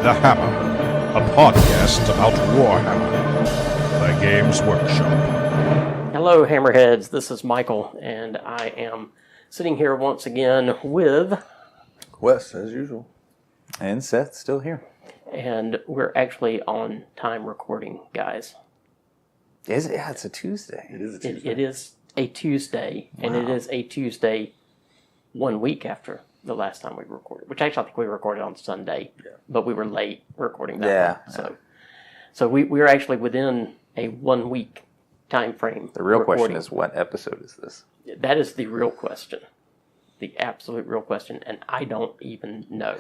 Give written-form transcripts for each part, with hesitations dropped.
The Hammer, a podcast about Warhammer by Games Workshop. Hello, Hammerheads. This is Michael, and I am sitting here once again with Wes, as usual. And Seth's still here. And we're actually on time recording, guys. Is it? Yeah, it's a Tuesday. It is a Tuesday. It is a Tuesday, and it is a Tuesday 1 week after the last time we recorded, which actually I think we recorded on Sunday, but we were late recording that one. So we were actually within a 1 week time frame. The real question is, what episode is this? That is the real question. The absolute real question, and I don't even know.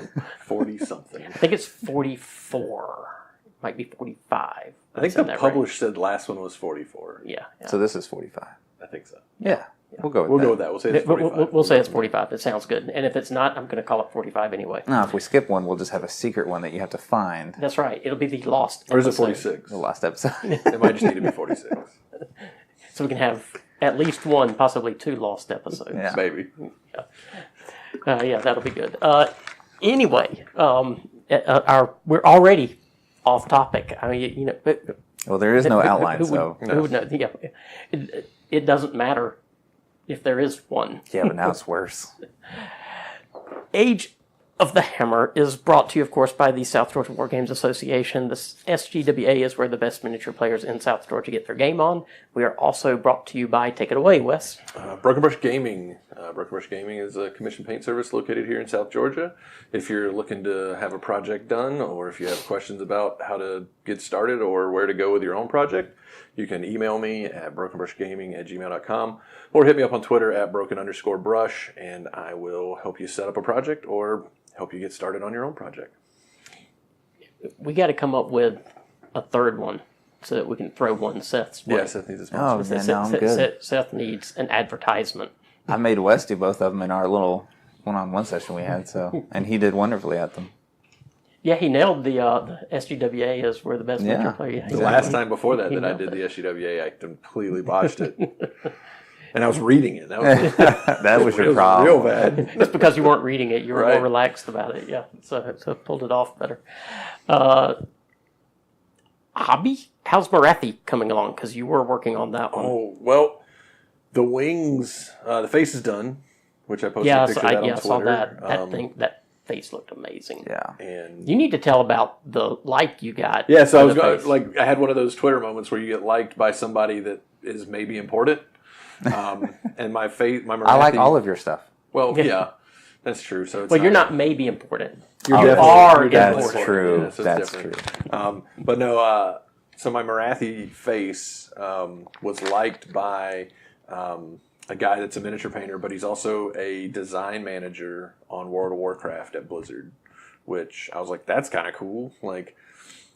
40-something. I think it's 44. It might be 45. I think the publisher said the last one was 44. Yeah. So this is 45. I think so. Yeah. We'll go with We'll that. go with that. We'll say it's 45. We'll say it's 45. It sounds good. And if it's not, I'm going to call it 45 anyway. No, if we skip one, we'll just have a secret one that you have to find. That's right. It'll be the lost Or is it episode. 46? The last episode. It might just need to be 46. So we can have at least one, possibly two lost episodes. Yeah. Maybe. Yeah, that'll be good. Anyway, we're already off topic. I mean, you know, Well, there is no outline, who would know? Yeah, it doesn't matter if there is one. Yeah, but now it's worse. Age of the Hammer is brought to you, of course, by the South Georgia War Games Association. The SGWA is where the best miniature players in South Georgia get their game on. We are also brought to you by, take it away, Wes. Broken Brush Gaming. Broken Brush Gaming is a commission paint service located here in South Georgia. If you're looking to have a project done, or if you have questions about how to get started or where to go with your own project, you can email me at brokenbrushgaming@gmail.com or hit me up on Twitter at broken_brush, and I will help you set up a project or help you get started on your own project. We got to come up with a third one so that we can throw one Seth's way. Yeah, Seth needs a Oh, sponsor. man, no, I'm good. Seth needs an advertisement. I made Wes do both of them in our little one-on-one session we had, and he did wonderfully at them. Yeah, he nailed the SGWA is where the best miniature player. The last time before that I did the SGWA, I completely botched it. And I was reading it. That was, That was your it was problem. real bad. It's because you weren't reading it. You were Right. more relaxed about it. Yeah, so pulled it off better. Hobby? How's Marathi coming along? Because you were working on that one. Oh, well, the wings, the face is done, which I posted a picture of that on I Twitter. saw that. That face looked amazing. Yeah. And You need to tell about the like you got. yeah, so I for was the going, face. like, I had one of those Twitter moments where you get liked by somebody that is maybe important. And my Marathi, I like all of your stuff. Well, yeah, that's true. So it's Well, you're not maybe important. You're You definitely- are you're definitely That's important. true. Yeah, so it's That's different. true. But no, so my Marathi face was liked by a guy that's a miniature painter, but he's also a design manager on World of Warcraft at Blizzard, which I was like, that's kind of cool. Like,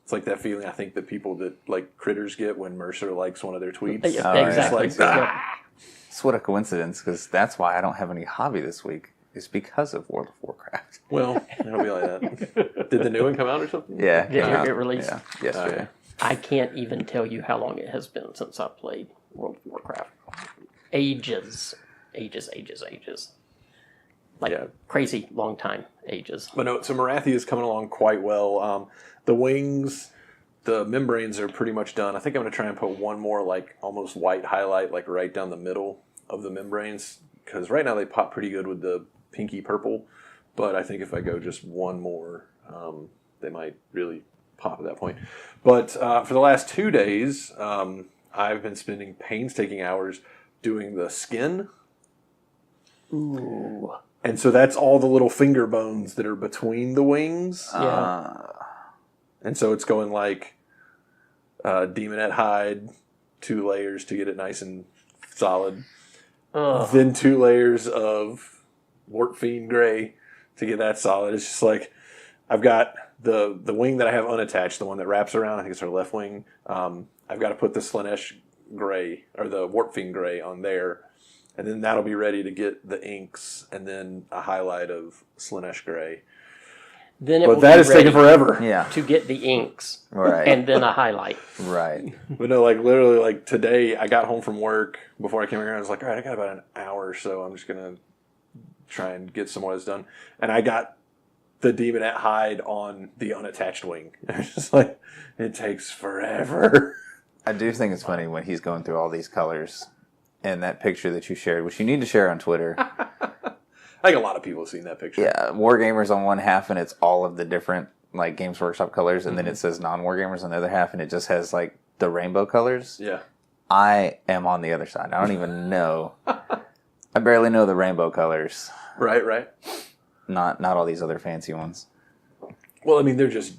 it's like that feeling I think that people that like critters get when Mercer likes one of their tweets. Yeah, yeah. exactly. It's like, Yeah. It's what a coincidence, because that's why I don't have any hobby this week. It's because of World of Warcraft. Well, it'll be like that. Did the new one come out or something? Yeah. Yeah, came out. it released. Yeah, yesterday. Okay. I can't even tell you how long it has been since I played World of Warcraft. Ages. Like Yeah. crazy long time. Ages. But no, so Marathi is coming along quite well. The wings, the membranes are pretty much done. I think I'm going to try and put one more like almost white highlight like right down the middle of the membranes, because right now they pop pretty good with the pinky purple. But I think if I go just one more, they might really pop at that point. But for the last 2 days, I've been spending painstaking hours doing the skin. Ooh. And so that's all the little finger bones that are between the wings. Yeah. And so it's going like demonette hide, 2 layers to get it nice and solid. Ugh. Then 2 layers of Wart Fiend Gray to get that solid. It's just like I've got the wing that I have unattached, the one that wraps around. I think it's our left wing. I've got to put the Slaanesh Gray or the Wart Fiend Gray on there. And then that'll be ready to get the inks and then a highlight of Slaanesh Gray. Then it But will that be is taking ready forever. Yeah. to get the inks Right. and then a highlight. Right. But no, like literally, like today, I got home from work before I came here. I was like, all right, I got about an hour or so. I'm just gonna try and get some more of this done. And I got the demonette hide on the unattached wing. It's just like, it takes forever. I do think it's funny when he's going through all these colors and that picture that you shared, which you need to share on Twitter. I think a lot of people have seen that picture. Yeah, Wargamers on one half, and it's all of the different like Games Workshop colors, and then it says non-Wargamers on the other half, and it just has like the rainbow colors. Yeah. I am on the other side. I don't even know. I barely know the rainbow colors. Right. Not all these other fancy ones. Well, I mean, they're just,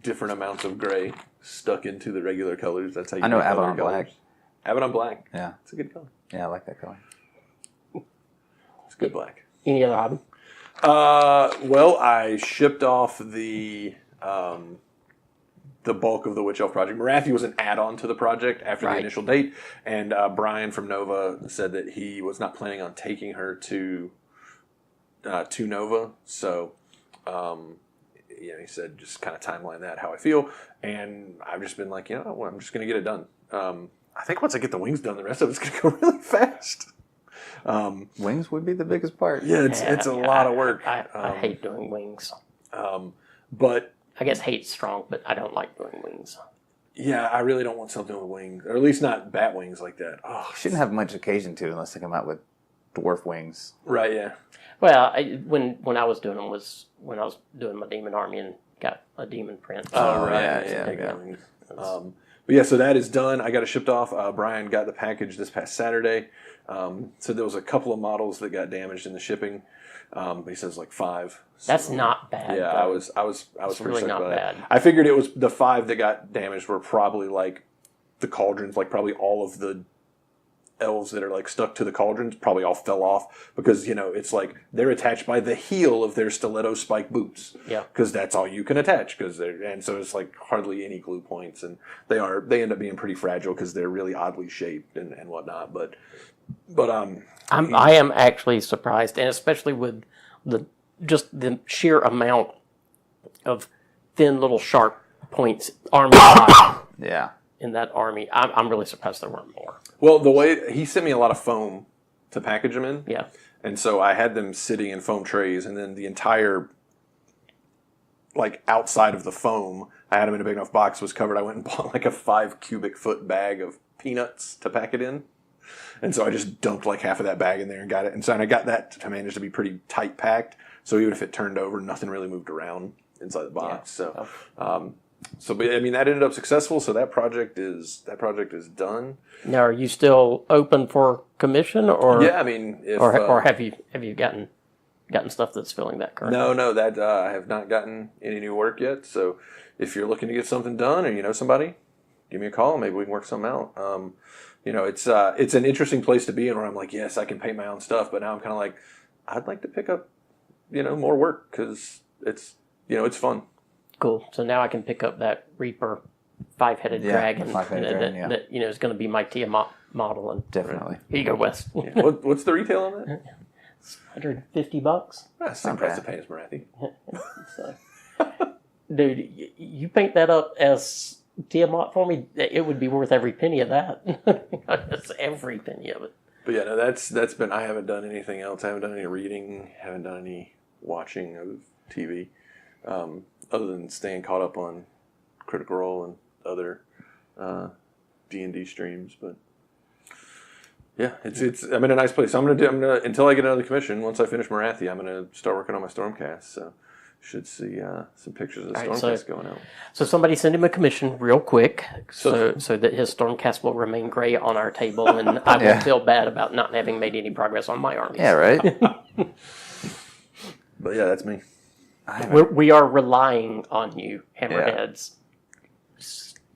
different amounts of gray stuck into the regular colors. That's how you I know make color Abaddon Black. colors. Abaddon Black. Yeah. It's a good color. Yeah, I like that color. It's good black. Any other hobby? Well, I shipped off the bulk of the Witch Elf project. Marathi was an add-on to the project after the initial date, and Brian from Nova said that he was not planning on taking her to Nova, so he said just kind of timeline that how I feel, and I've just been like, I'm just going to get it done. I think once I get the wings done, the rest of it's going to go really fast. Wings would be the biggest part. Yeah, it's a lot of work. I hate doing wings. But I guess hate's strong, but I don't like doing wings. yeah, I really don't want something with wings, or at least not bat wings like that. Oh, Shouldn't have much occasion to unless they come out with dwarf wings. right, yeah. Well, when I was doing them was when I was doing my demon army and got a demon print. Oh, right. yeah. Wings. But yeah, so that is done. I got it shipped off. Brian got the package this past Saturday. So there was a couple of models that got damaged in the shipping. But he says like 5. So, That's not bad. yeah, though. I was pretty really stoked not about bad. that. I figured it was the 5 that got damaged were probably like the cauldrons, like probably all of the elves that are like stuck to the cauldrons probably all fell off because it's like they're attached by the heel of their stiletto spike boots. Yeah. Because that's all you can attach. And so it's like hardly any glue points, and they end up being pretty fragile because they're really oddly shaped and whatnot. But I am actually surprised, and especially with the sheer amount of thin little sharp points army size Yeah. in that army. I'm really surprised there weren't more. well, the way he sent me a lot of foam to package them in. Yeah. And so I had them sitting in foam trays, and then the entire, like, outside of the foam, I had them in a big enough box, was covered. I went and bought, like, a 5 cubic foot bag of peanuts to pack it in. And so I just dumped, like, half of that bag in there and got it. And so I got that to manage to be pretty tight packed. So even if it turned over, nothing really moved around inside the box. Yeah. But I mean, that ended up successful. So that project is done. Now, are you still open for commission, or Yeah, I mean, if or have you gotten stuff that's filling that current? No, that I have not gotten any new work yet. So if you're looking to get something done, or you know somebody, give me a call. Maybe we can work something out. It's an interesting place to be in, where I'm like, yes, I can paint my own stuff, but now I'm kind of like, I'd like to pick up, more work because it's fun. Cool. So now I can pick up that Reaper 5-headed Yeah, dragon, the 5-headed dragon, yeah. that is going to be my Tiamat model. And Definitely. here you go, Wes. What's the retail on that? $150. That's same Not price bad. to paint as Marathi. So, dude, you paint that up as Tiamat for me, it would be worth every penny of that. That's every penny of it. But yeah, no, that's been. I haven't done anything else. I haven't done any reading. Haven't done any watching of TV, other than staying caught up on Critical Role and other D&D streams. But yeah, it's. I'm in a nice place. I'm gonna until I get another commission. Once I finish Marathi, I'm gonna start working on my Stormcast. So should see some pictures of the All right, Stormcast so- going out. So somebody send him a commission real quick, So- so that his Stormcast will remain gray on our table, and I Yeah. won't feel bad about not having made any progress on my armies. Yeah, right? But yeah, that's me. We are relying on you, Hammerheads.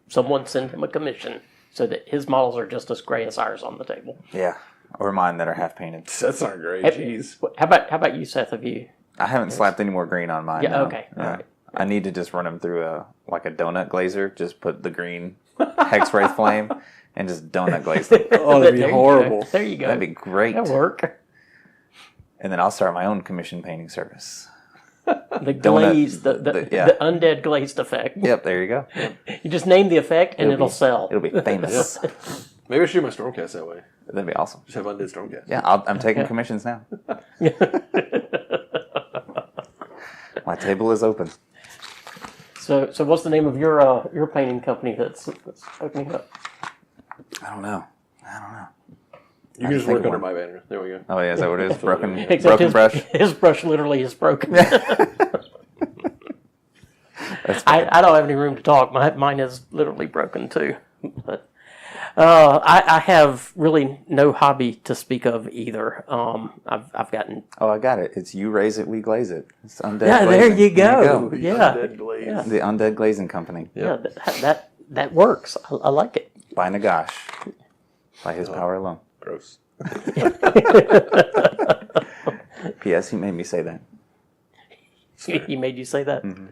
Someone send him a commission so that his models are just as gray as ours on the table. Yeah. Or mine that are half painted. That's not great. Have- Jeez. How about you, Seth? Have you? I haven't slapped any more green on mine. Yeah, no. okay, all right. I need to just run them through a donut glazer. Just put the green Hexwraith flame and just donut glaze them. Oh, that'd be There you horrible. go. There you go. That'd be great. That'll work. And then I'll start my own commission painting service. The glaze, the yeah. undead glazed effect. Yep, there you go. You just name the effect and it'll be- sell. It'll be famous. Maybe I should do my Stormcast that way. That'd be awesome. Just have undead Stormcast. Yeah, I'm taking commissions now. My table is open. So what's the name of your painting company that's opening up? I don't know. You can just work under my banner. There we go. Oh yeah, is that what it is? Broken Except his brush. His brush literally is broken. That's I don't have any room to talk. Mine is literally broken too. But I have really no hobby to speak of either. I've gotten. Oh, I got it. It's you raise it, we glaze it. It's undead. Yeah, glazing. there you go. There Yeah, Undead Glaze. Yeah. The Undead Glazing Company yeah. That works. I like it. by Nagash. By his power alone. Gross. P.S. He made me say that. He made you say that. Mm-hmm.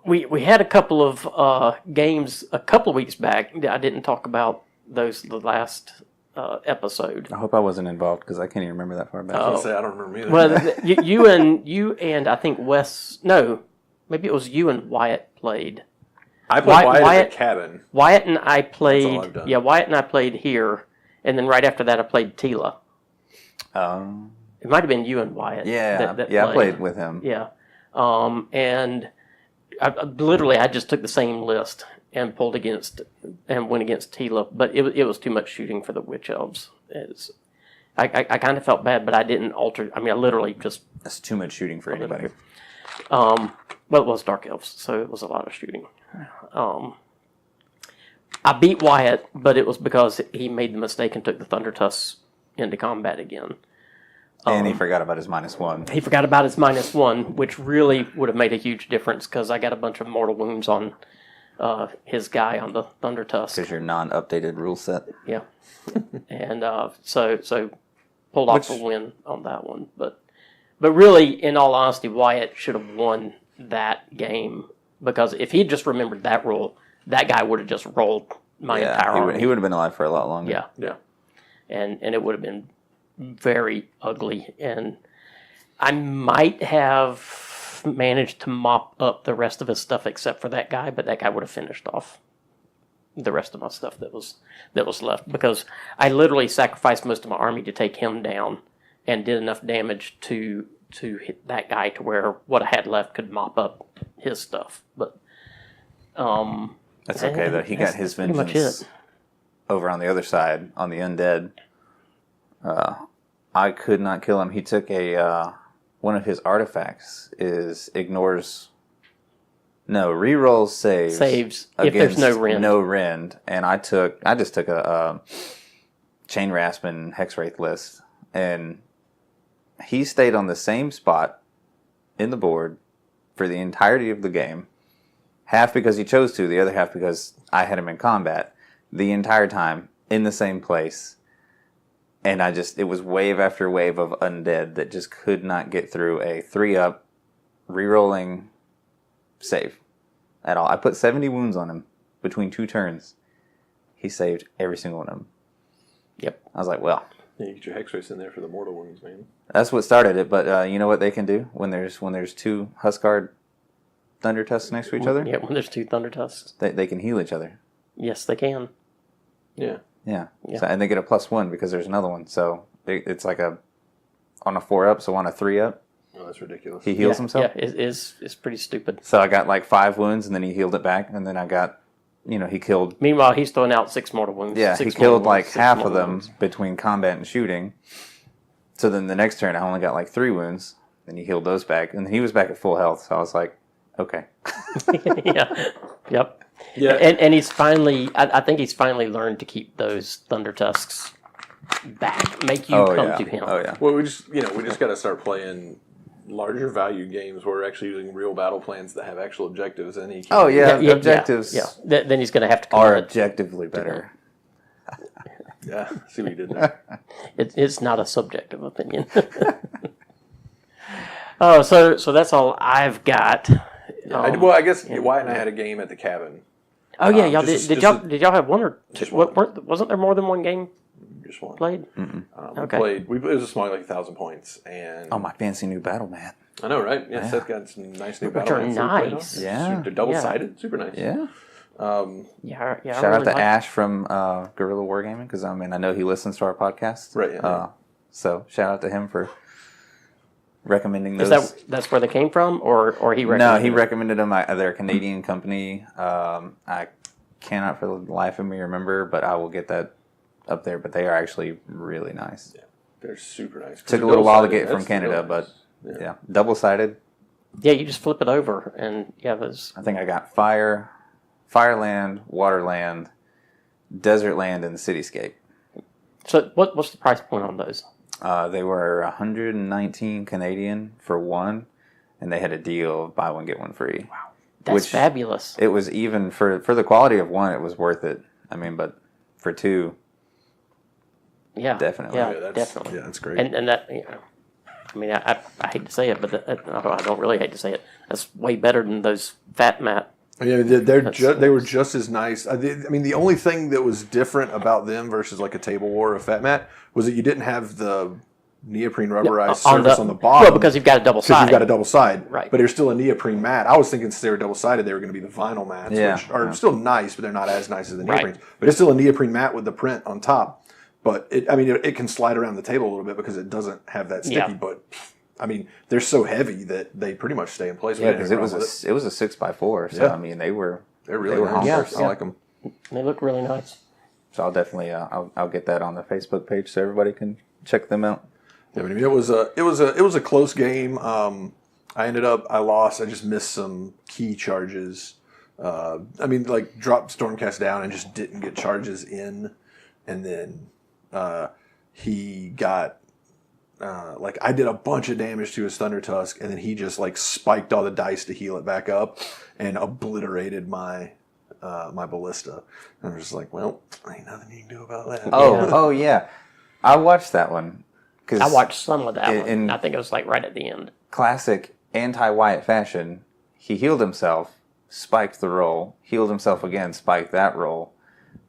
We had a couple of games a couple of weeks back. I didn't talk about those the last episode. I hope I wasn't involved because I can't even remember that far back. I was gonna say, I don't remember either. Well, you and I think Wes. No, maybe it was you and Wyatt played. I played Wyatt Wyatt- at the cabin. Wyatt and I all I've played. done. Yeah, Wyatt and I played here, and then right after that, I played Tila. It might have been you and Wyatt. Yeah, that I played with him. Yeah, and I just took the same list and went against Tila, but it was too much shooting for the witch elves. I kind of felt bad, but I didn't alter. I mean, I literally just. That's too much shooting for anybody. Well, it was dark elves, so it was a lot of shooting. I beat Wyatt, but it was because he made the mistake and took the Thunder Tusks into combat again. And he forgot about his -1. He forgot about his -1, which really would have made a huge difference because I got a bunch of mortal wounds on his guy on the Thunder Tusk. Because your non-updated rule set. Yeah, and so pulled off a win on that one. But really, in all honesty, Wyatt should have won that game because if he'd just remembered that rule, that guy would have just rolled my entire army. He would have been alive for a lot longer. Yeah, Yeah. and it would have been very ugly, and I might have managed to mop up the rest of his stuff except for that guy, but that guy would have finished off the rest of my stuff that was left because I literally sacrificed most of my army to take him down and did enough damage to hit that guy to where what I had left could mop up his stuff. But That's okay, though. He got his pretty much vengeance it. over on the other side, on the undead. I could not kill him. He took one of his artifacts rerolls saves If there's no against rend. no rend, and I just took a Chain Rasp and Hexwraith list, and he stayed on the same spot in the board for the entirety of the game. Half because he chose to, the other half because I had him in combat the entire time in the same place. And it was wave after wave of undead that just could not get through a 3-up rerolling save at all. I put 70 wounds on him between 2 turns. He saved every single one of them. Yep. I was like, well, Yeah, you get your Hexwraiths in there for the mortal wounds, man. that's what started it. But you know what they can do when there's 2 Huskard Thunder Tusks next to each other? Yeah, when there's 2 Thunder Tusks. They can heal each other. Yes, they can. Yeah. Yeah. Yeah. So, and they get a +1 because there's another one. So it's like on a 4-up, so on a 3-up, Oh, that's ridiculous. he heals himself. Yeah, it's pretty stupid. So I got like 5 wounds, and then he healed it back, and then I got, he killed. Meanwhile, he's throwing out 6 mortal wounds. Yeah, 6 he killed mortal like wounds, 6 half of mortal them wounds. between combat and shooting. So then the next turn, I only got like 3 wounds. Then he healed those back, and he was back at full health. So I was like, okay. Yeah. Yep. Yeah. And he's finally, I think he's finally learned to keep those Thunder Tusks back. Make you come to him. Oh yeah. Well, we just got to start playing larger value games where we're actually using real battle plans that have actual objectives. And he can, Oh yeah. Objectives Yeah. Then he's going to have to are commit. objectively better. Yeah. See what you did there. It's not a subjective opinion. Oh, so that's all I've got. I guess Wyatt and I had a game at the cabin. Oh yeah, y'all just- did. just Did y'all have one or just two? one. Wasn't there more than one game Just one. played? We Okay. played. It was a small, like 1,000 points, and Oh, my fancy new battle mat. I know, right? Yeah, Seth got some nice new Which battle are plans that we played on. nice. Yeah. They're double sided, super nice. Yeah. Yeah. I Shout really out to like- Ash from Guerrilla Wargaming because I know he listens to our podcast. Right, yeah. So shout out to him for recommending Is those. that's where they came from, or he recommended? No, he it? recommended them. They're a Canadian company. I cannot for the life of me remember, but I will get that up there. But they are actually really nice. Yeah, they're super nice. Took a little while to get That's from Canada, the but difference. yeah, double-sided. Yeah, you just flip it over, and those. I think I got Fire, Fireland, Waterland, Desertland, and Cityscape. So what's the price point on those? They were 119 Canadian for one, and they had a deal of buy one get one free. Wow, That's fabulous. It was even for the quality of one, it was worth it. I mean, but for two, Yeah, definitely. Yeah, that's, definitely. Yeah, that's great. And that, I mean, I hate to say it, but I don't really hate to say it. That's way better than those fat mat. Yeah, they were just as nice. I mean, the only thing that was different about them versus like a Table War or a Fat Mat was that you didn't have the neoprene rubberized surface on the bottom. Well, because you've got a double side. Because you've got a double side. Right. But they're still a neoprene mat. I was thinking since they were double sided, they were going to be the vinyl mats, which are still nice, but they're not as nice as the neoprenes. Right. But it's still a neoprene mat with the print on top. But it can slide around the table a little bit because it doesn't have that sticky. Yeah. But I mean, they're so heavy that they pretty much stay in place. Yeah, because it was a 6x4. So Yeah. I mean, they were really nice. nice. Yeah. I like them. They look really nice. So I'll definitely I'll get that on the Facebook page so everybody can check them out. Yeah, I mean, it was a close game. I lost. I just missed some key charges. I mean, like dropped Stormcast down and just didn't get charges in, and then he got like I did a bunch of damage to his Thunder Tusk, and then he just like spiked all the dice to heal it back up and obliterated my my ballista. And I was just like, well, ain't nothing you can do about that. Oh yeah, I watched that one. 'Cause I watched some of that one. in- I think it was like right at the end. classic anti-Wyatt fashion, he healed himself, spiked the roll, healed himself again, spiked that roll,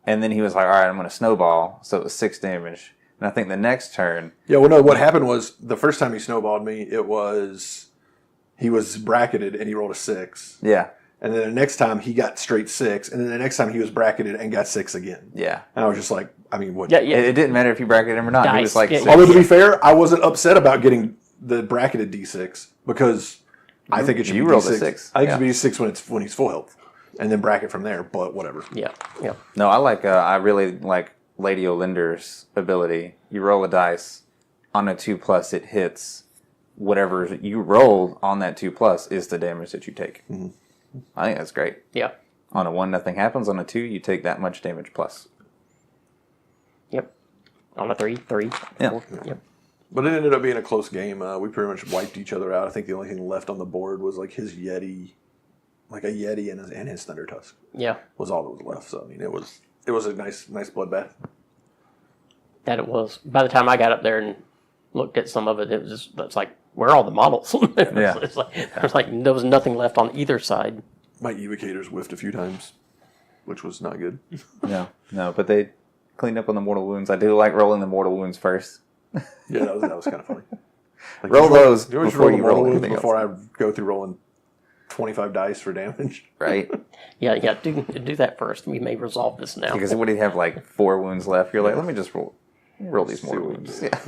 and then he was like, all right, I'm going to snowball, so it was 6 damage. And I think the next turn... Yeah, well, no, what happened was the first time he snowballed me, he was bracketed and he rolled a 6. Yeah, And then the next time he got straight 6. And then the next time he was bracketed and got 6 again. yeah. And I was just like, I mean, what? Yeah, It didn't matter if you bracketed him or not. He Dice, was like... yeah, 6. Although, to be fair, I wasn't upset about getting the bracketed D6 because I think it should You be rolled a D6. 6. I think Yeah. it should be D6 when he's full health. And then bracket from there, but whatever. Yeah, yeah. No, I really like Lady Olinder's ability. You roll a dice, on a 2+, it hits. Whatever you roll on that 2+ is the damage that you take. Mm-hmm. I think that's great. Yeah. On a 1, nothing happens. On a 2, you take that much damage plus. Yep. On a 3. Yeah. 4. Yep. But it ended up being a close game. We pretty much wiped each other out. I think the only thing left on the board was like his Yeti, like a Yeti and his Thunder Tusk Yeah. was all that was left. So I mean, it was a nice bloodbath. That it was. By the time I got up there and looked at some of it, it's like, where are all the models? Yeah. It's like there was nothing left on either side. My evocators whiffed a few times, which was not good. No, but they cleaned up on the mortal wounds. I do like rolling the mortal wounds first. Yeah, that was kind of funny. Like, Roll those you always before roll you the roll mortal wounds anything before I go through rolling 25 dice for damage. Right? Yeah, do that first. We may resolve this now. Because what do you have, like 4 wounds left? You're like, let me just roll these mortal wounds. Yeah.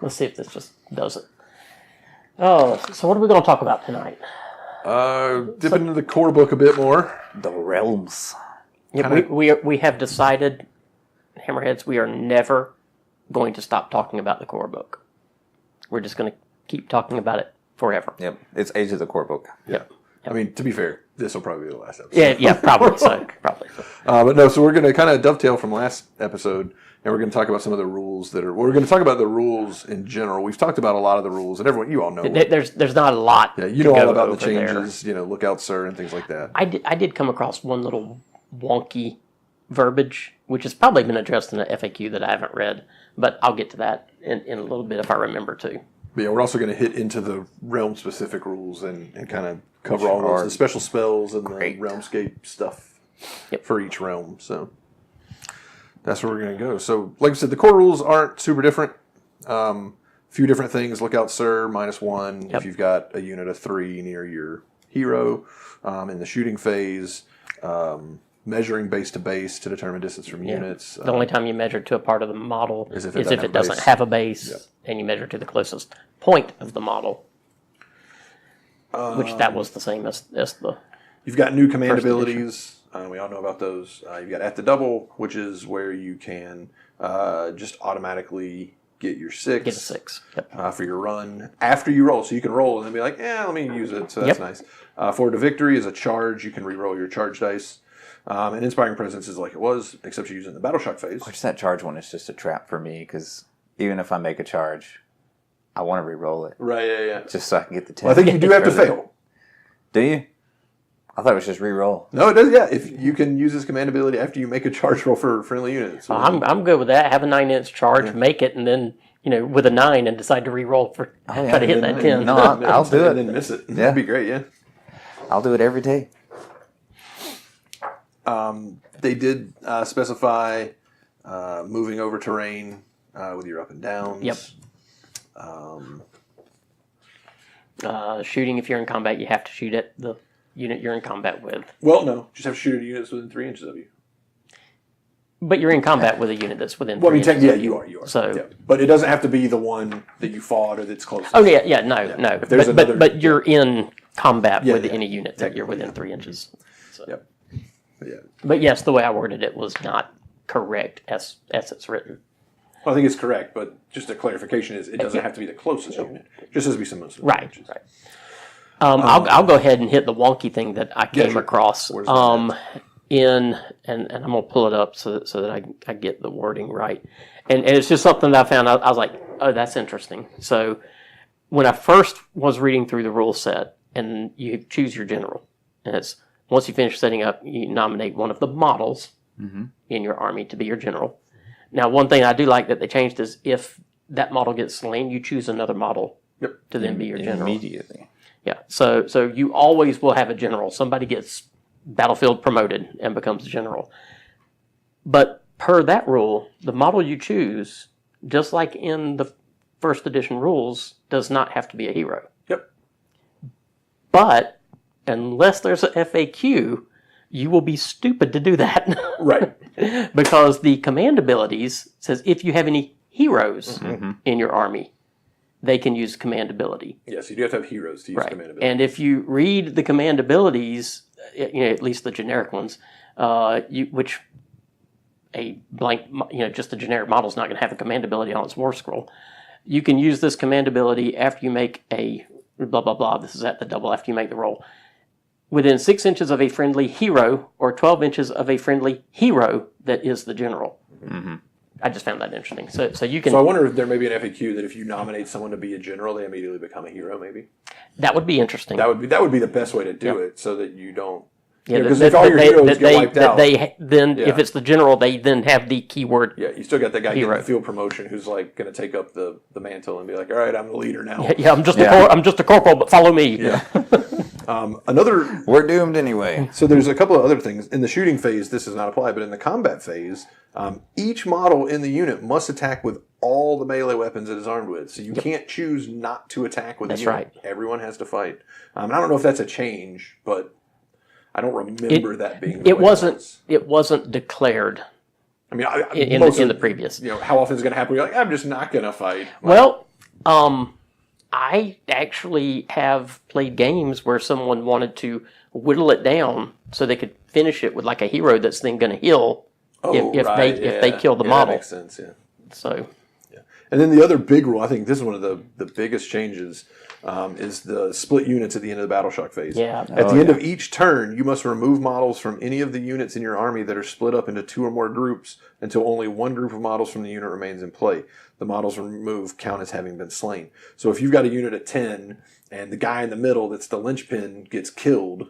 Let's see if this just does it. Oh, so what are we going to talk about tonight? Dip into the core book a bit more. The realms. Yeah, we have decided, Hammerheads, we are never going to stop talking about the core book. We're just going to keep talking about it forever. Yep. It's Age of the Core Book. Yeah. I mean, to be fair, this will probably be the last episode. Yeah, probably so. Probably so. But no, so we're going to kind of dovetail from last episode, and we're going to talk about some of the rules we're going to talk about the rules in general. We've talked about a lot of the rules, and everyone, you all know. There's not a lot. Yeah, you to know all go about the over there. changes, look out, sir, and things like that. I did come across one little wonky verbiage, which has probably been addressed in a FAQ that I haven't read, but I'll get to that in a little bit if I remember to. But yeah, we're also going to hit into the realm-specific rules and kind of cover all those, the special spells and great. the realmscape stuff Yep. for each realm. So that's where we're going to go. So, like I said, the core rules aren't super different. Few different things. Look out, sir, -1 Yep. if you've got a unit of 3 near your hero in the shooting phase. measuring base to base to determine distance from units. The only time you measure to a part of the model Is is if if it it doesn't doesn't have a have a base, and you measure to the closest point of the model, which that was the same as the. You've got new command First abilities. We all know about those. You've got at the double, which is where you can just automatically get your 6. Get a 6. Yep. For your run after you roll. So you can roll and then be like, let me use it. So that's Yep. nice. Forward to victory is a charge. You can re-roll your charge dice. And inspiring presence is like it was, except you're using the battle shock phase. Which that charge one is just a trap for me because even if I make a charge, I want to re-roll it Right, yeah. just so I can get the 10. Well, I think you do have to Further. fail. Do you? I thought it was just re-roll. No, it does, yeah. If you can use this command ability after you make a charge roll for friendly units. So I'm good with that. Have a 9-inch charge, make it, and then with a 9 and decide to re-roll for try to hit that 10. No, I'll do and it. then miss it. Yeah. That'd be great, yeah. I'll do it every day. They did specify moving over terrain with your up and downs. Yep. Shooting, if you're in combat, you have to shoot at the unit you're in combat with. Well, no. Just have to shoot at units within 3 inches of you. But you're in combat with a unit that's within 3 Well, I mean, inches technically, of yeah, you are. So, Yeah. But it doesn't have to be the one that you fought or that's closest. no. If there's another- But you're in combat Yeah, with yeah. any unit that you're Technically, within 3 inches. So. Yep. Yeah. But yes, the way I worded it was not correct as it's written. Well, I think it's correct, but just a clarification is it doesn't have to be the closest unit. It just has to be someone within 3 Right, inches. right. I'll go ahead and hit the wonky thing that I came sure. across. Where's that And I'm gonna pull it up so that I get the wording right. And it's just something that I found out. I was like, oh, that's interesting. So when I first was reading through the rule set, and you choose your general, and it's once you finish setting up, you nominate one of the models in your army to be your general. Now, one thing I do like that they changed is if that model gets slain, you choose another model Yep. to then be your general. Immediately. Yeah. So you always will have a general. Somebody gets battlefield promoted and becomes a general. But per that rule, the model you choose, just like in the first edition rules, does not have to be a hero. Yep. But unless there's a FAQ, you will be stupid to do that. Right. Because the command abilities says if you have any heroes in your army, they can use command ability. Yes, you do have to have heroes to use command ability. And if you read the command abilities, at least the generic ones, which a blank, just a generic model is not going to have a command ability on its war scroll. You can use this command ability after you make a blah, blah, blah. This is at the double after you make the roll. Within 6 inches of a friendly hero or 12 inches of a friendly hero that is the general. Mm-hmm. I just found that interesting. So you can. So I wonder if there may be an FAQ that if you nominate someone to be a general, they immediately become a hero. Maybe That would be interesting. that would be the best way to do it, so that you don't. Yeah, Because if all your heroes get wiped out, if it's the general, they then have the keyword. yeah, you still got that guy getting Hero. the field promotion who's like going to take up the mantle and be like, all right, I'm the leader now. Yeah, I'm just a corporal, but follow me. Yeah. Another. We're doomed anyway. So there's a couple of other things in the shooting phase. This does not apply, but in the combat phase, each model in the unit must attack with all the melee weapons it is armed with. So you can't choose not to attack with That's a unit. right. Everyone has to fight. And I don't know if that's a change, but I don't remember that being. The It way wasn't. was. It wasn't declared I mean, in most of- the previous. how often is it going to happen? You're like, I'm just not going to fight. Well, I actually have played games where someone wanted to whittle it down so they could finish it with like a hero that's then going to heal if they kill the model. That makes sense. Yeah. So And then the other big rule, I think this is one of the biggest changes, is the split units at the end of the battle shock phase. Yeah. At the end of each turn, you must remove models from any of the units in your army that are split up into 2 or more groups until only one group of models from the unit remains in play. The models removed count as having been slain. So if you've got a unit of 10 and the guy in the middle that's the linchpin gets killed,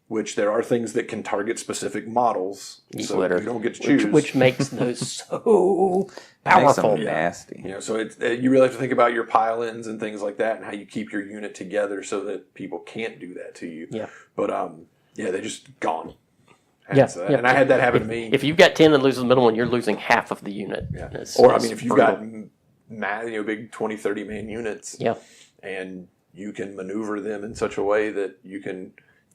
which there are things that can target specific models, so Splitter. you don't get to choose. which makes those so Makes powerful. them nasty. So it's you really have to think about your pile-ins and things like that, and how you keep your unit together so that people can't do that to you. Yeah. But they're just gone. Yeah, So that- yeah. And I had that happen to me. If you've got 10 and lose the middle one, you're losing half of the unit. Yeah. It's- Or I it's mean, if you've brutal. got big 20, 30 man units, Yeah. and you can maneuver them in such a way that you can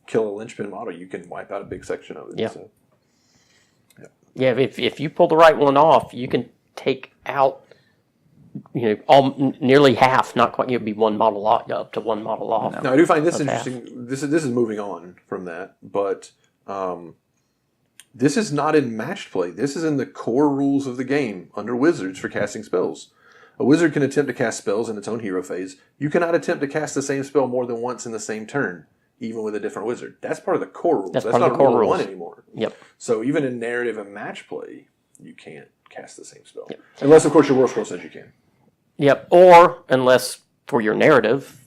kill a linchpin model, you can wipe out a big section of it. Yeah. So, Yeah, if you pull the right one off, you can take out, nearly half. Not quite. You'd be one model off, up to one model off. Now I do find this Of half. interesting. This is moving on from that, but this is not in matched play. This is in the core rules of the game under wizards for casting spells. A wizard can attempt to cast spells in its own hero phase. You cannot attempt to cast the same spell more than once in the same turn, even with a different wizard. That's part of the core rules. That's That's part of not the core rule rules. 1 anymore. Yep. So even in narrative and match play, you can't cast the same spell. Unless, of course, your War Scroll says you can. Yep. Or unless for your narrative,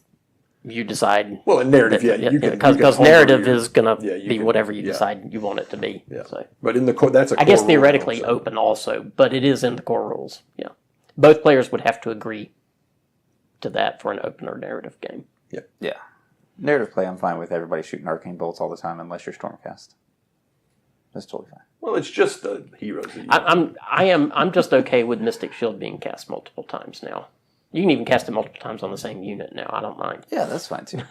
you decide. Well, in narrative, you can. Because narrative is going to you be can- whatever you yeah. decide you want it to be. Yeah. So But in the core, that's a I core guess rule theoretically also. open also, but it is in the core rules. Yeah. Both players would have to agree to that for an open or narrative game. Yeah. Narrative play, I'm fine with everybody shooting arcane bolts all the time unless you're Stormcast. That's totally fine. Well, it's just the heroes. That you I'm just okay with Mystic Shield being cast multiple times now. You can even cast it multiple times on the same unit now. I don't mind. Yeah, that's fine too.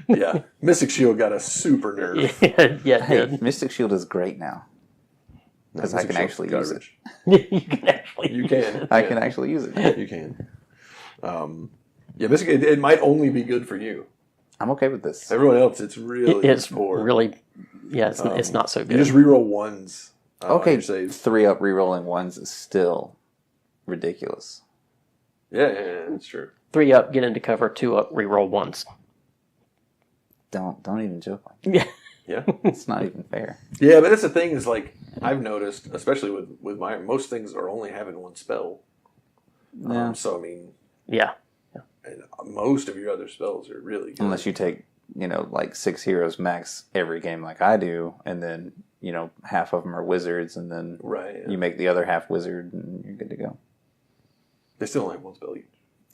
yeah. Mystic Shield got a super nerf. Yeah, it Hey, did. Mystic Shield is great now. Because I Mystic can Shield's actually use it. garbage. You can actually. You can. I can actually use it. You can. Yeah, Mystic. It might only be good for you. I'm okay with this. Everyone else, it's really It's poor. really. Yeah, it's not so You good. just reroll ones. On Okay, your saves. 3-up rerolling ones is still ridiculous. Yeah, that's true. 3 up, get into cover. 2 up, reroll once. Don't even joke like that. Yeah. Yeah. It's not even fair. Yeah, but that's the thing is like I've noticed, especially with my most things are only having one spell. Yeah. So I mean, Yeah. and most of your other spells are really good. Unless you take, like 6 heroes max every game like I do, and then, half of them are wizards, and then right. Yeah. you make the other half wizard, and you're good to go. They still only have one spell each.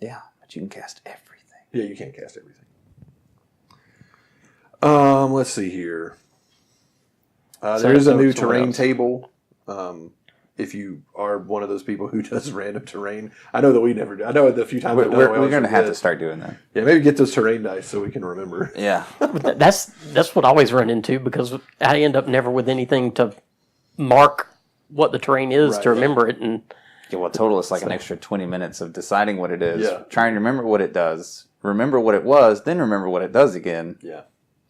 Yeah, but you can cast everything. Yeah, you can't cast everything. Let's see here. There is a new so what terrain else? table. If you are one of those people who does random terrain, I know that we never do. I know the few times I've done it, I We're always going to have to forget. start doing that. Yeah, maybe get those terrain dice so we can remember. Yeah. That's what I always run into because I end up never with anything to mark what the terrain is Right, to yeah. remember it. And Yeah, well, total is like an extra 20 minutes of deciding what it is, Yeah. trying to remember what it does, remember what it was, then remember what it does again. Yeah.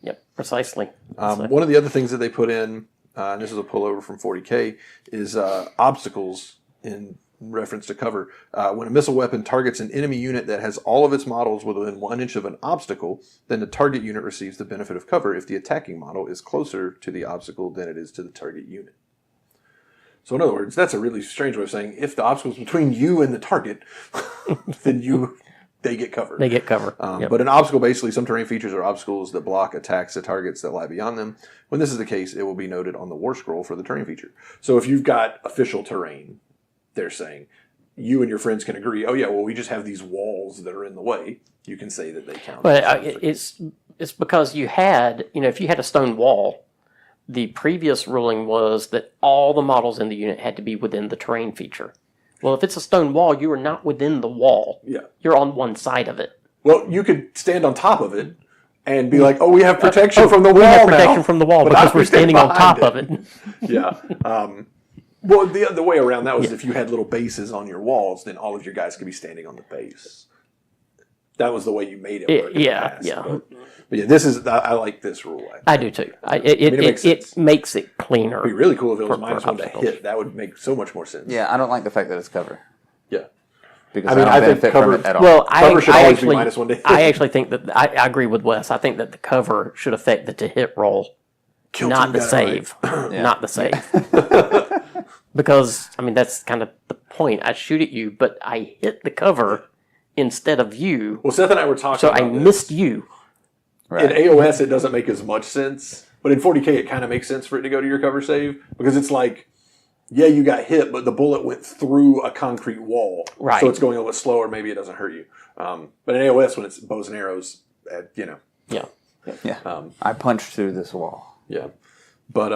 yep, precisely. One of the other things that they put in, and this is a pullover from 40K, is obstacles in reference to cover. When a missile weapon targets an enemy unit that has all of its models within 1 inch of an obstacle, then the target unit receives the benefit of cover if the attacking model is closer to the obstacle than it is to the target unit. So in other words, that's a really strange way of saying if the obstacle is between you and the target, then they get covered. They get cover. Yep. But an obstacle, basically, some terrain features are obstacles that block attacks at targets that lie beyond them. When this is the case, it will be noted on the war scroll for the terrain feature. So if you've got official terrain, they're saying you and your friends can agree, oh yeah, well we just have these walls that are in the way. You can say that they count. But it's because you had, if you had a stone wall, the previous ruling was that all the models in the unit had to be within the terrain feature. Well, if it's a stone wall, you are not within the wall. Yeah. You're on one side of it. Well, you could stand on top of it and be like, oh, we have protection from the wall We have now. protection from the wall But because not we're standing on behind top of it. Yeah. Well, the way around that was if you had little bases on your walls, then all of your guys could be standing on the base. That was the way you made it work. in the Yeah, past. yeah. But yeah, this is. I like this rule. I do too. it makes It makes it cleaner. It'd be really cool if it was For -1 to obstacles. hit. That would make so much more sense. Yeah, I don't like the fact that it's cover. Yeah. Because I mean, I I don't think benefit from cover- it at all. Well, Cover should I always be actually, -1 to hit. I actually think that I agree with Wes. I think that the cover should affect the to hit roll, Kill not team the got it save, right. not the save. Because that's kind of the point. I shoot at you, but I hit the cover instead of you, Well, Seth and I were talking so about I this. missed you. Right. In AOS, it doesn't make as much sense, but in 40K, it kind of makes sense for it to go to your cover save because it's like, yeah, you got hit, but the bullet went through a concrete wall, Right. So it's going a little slower. Maybe it doesn't hurt you. But in AOS, when it's bows and arrows, Yeah. Yeah. I punched through this wall. yeah. But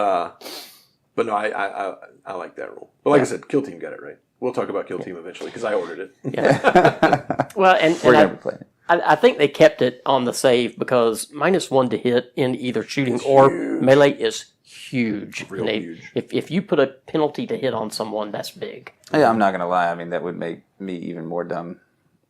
no, I like that rule. But like I said, Kill Team got it right. We'll talk about Kill Team eventually because I ordered it. Yeah. Well, and We're I, going to be playing it. I think they kept it on the save because -1 to hit in either shooting or melee is huge. Real huge. If you put a penalty to hit on someone, that's big. Yeah, I'm not gonna lie. I mean, that would make me even more dumb.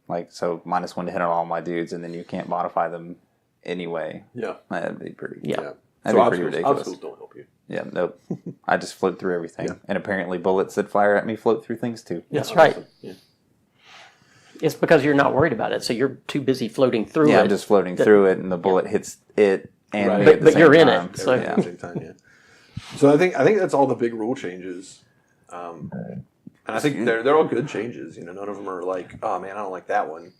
Like, so -1 to hit on all my dudes, and then you can't modify them anyway. Yeah. That'd be pretty. Yeah. That'd be pretty ridiculous. Obstacles don't help you. Yeah, nope. I just float through everything, and apparently bullets that fire at me float through things too. That's right. Yeah. It's because you're not worried about it, so you're too busy floating through it. Yeah, I'm just floating through it, and the bullet hits it and Right. me at the But same you're in it, time. so- Everything at the same time, yeah. So I think that's all the big rule changes, and I think they're all good changes. You know, none of them are like, oh man, I don't like that one.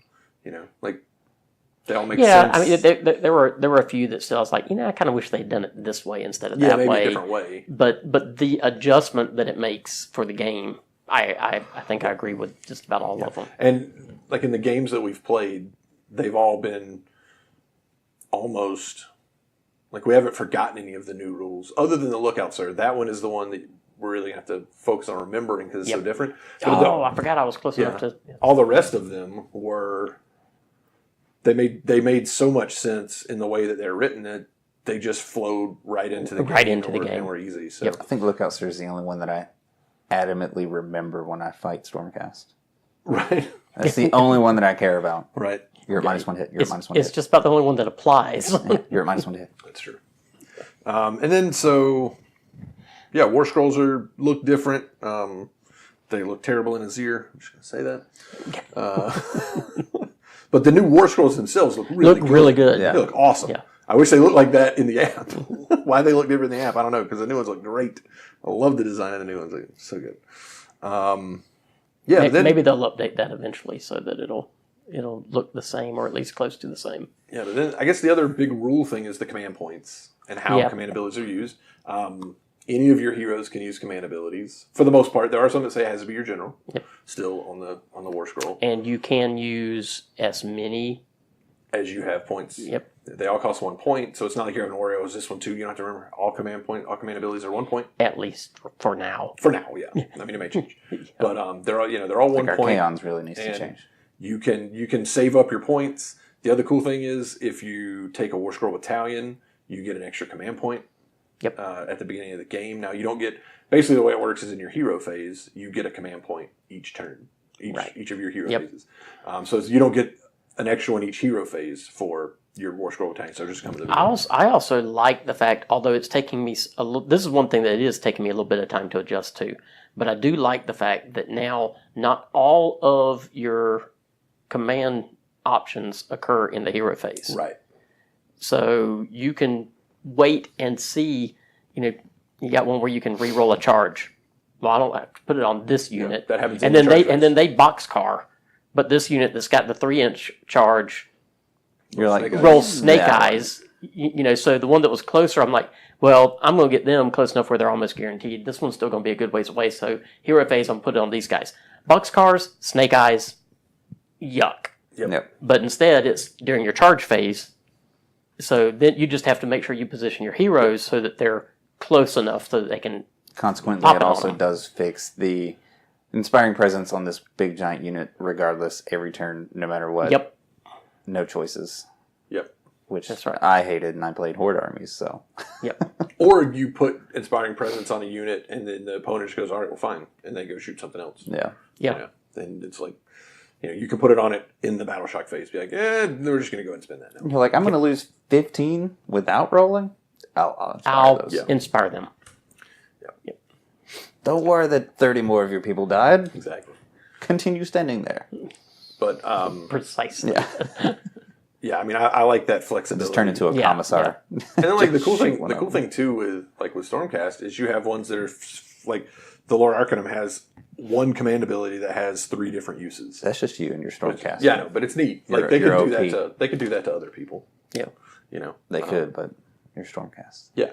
You know, like they all make Yeah, sense. I mean, there were a few that still I was like, I kind of wish they'd done it this way instead of yeah, that maybe way. a different way. But the adjustment that it makes for the game, I think I agree with just about all of them. And like in the games that we've played, they've all been almost like we haven't forgotten any of the new rules, other than the lookout, sir. That one is the one that we're really gonna have to focus on remembering because it's so different. But Oh, I forgot I was close enough to. all the rest of them were they made so much sense in the way that they're written that they just flowed right into the Right game into the game. and were easy. So Yep. I think Lookout Sir is the only one that I adamantly remember when I fight Stormcast. right, That's the only one that I care about. right, You're at -1 hit. You're at -1 It's hit. just about the only one that applies. You're at -1 hit. that's true. And then so yeah, War Scrolls look different. They look terrible in Azir. I'm just gonna say that. But the new War Scrolls themselves look really good. Yeah. They look awesome. Yeah. I wish they looked like that in the app. Why they look different in the app, I don't know, because the new ones look great. I love the design of the new ones. They're so good. Yeah, but then, Maybe they'll update that eventually so that it'll look the same or at least close to the same. yeah, but then I guess the other big rule thing is the command points and how Yeah. command abilities are used. Any of your heroes can use command abilities. For the most part, there are some that say it has to be your general. Yep. Still on the War Scroll, And you can use as many. as you have points. Yep. They all cost 1 point, so it's not like you're having to worry. Oh, is this one too? You don't have to remember all command abilities are 1 point At least for now. for now. Yeah, I mean it may change, but they're all 1 Our point. Chaons really needs to and change. You can save up your points. The other cool thing is if you take a War Scroll Battalion, you get an extra command point. Yep. At the beginning of the game. Now you don't get. Basically, the way it works is in your hero phase, you get a command point each turn, each of your hero Yep. phases. So you don't get an extra one each hero phase for your War Scroll Battalion. So just come to the beginning. I also like the fact, although it's taking me a little, this is one thing that it is taking me a little bit of time to adjust to, but I do like the fact that now not all of your command options occur in the hero phase. Right. So you can wait and see, you got one where you can re-roll a charge. Well, I don't have to put it on this unit. that happens And in the then charge then they boxcar. But this unit that's got the 3-inch charge You're like, Snake Eyes. rolls snake Yeah. eyes. So the one that was closer, I'm like, well, I'm going to get them close enough where they're almost guaranteed. This one's still going to be a good ways away. So hero phase, I'm going to put it on these guys. Boxcars, snake eyes, yuck. Yep. But instead, it's during your charge phase. So then you just have to make sure you position your heroes so that they're close enough so that they can. Consequently, Pop it it on also them. does fix the inspiring presence on this big giant unit, regardless, every turn, no matter what. Yep. No choices, Yep. which That's right. I hated, and I played Horde armies, so. Yep. Or you put Inspiring Presence on a unit, and then the opponent just goes, all right, well, fine. And they go shoot something else. Yeah. Yeah. Yeah. Then it's like, you can put it on it in the Battle Shock phase. Be like, we're just going to go and spend that now. You're like, I'm going to lose 15 without rolling? I'll inspire those. Yeah. Inspire them. Don't worry that 30 more of your people died. Exactly. Continue standing there. But, Precisely. Yeah. yeah, I mean, I like that flexibility. Just turn into a Yeah, commissar. And then, like, the cool Shoot thing, one the of cool them. thing too with Stormcast is you have ones that are like the Lord Arcanum has one command ability that has 3 different uses. That's just you and your Stormcast. Yeah, I know, but it's neat. Like You're- they could you're do OP. that to they could do that to other people. Yeah. They could, but you're Stormcast. Yeah.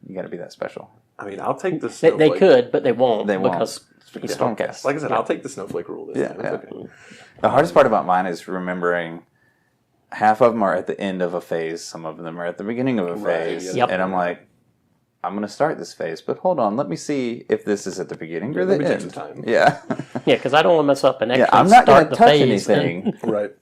You got to be that special. I mean, I'll take the They snowflake. could, but they won't. They won't. Because It's Stormcast. Like I said, I'll take the snowflake rule this Yeah, time. yeah. It's okay. The hardest part about mine is remembering half of them are at the end of a phase, some of them are at the beginning of a Right, phase. yeah. Yep. And I'm like, I'm going to start this phase, but hold on, let me see if this is at the beginning or let the me take end. some time. Yeah. Yeah, because I don't want to mess up and actually yeah, I'm not start going the to touch phase. anything. Right.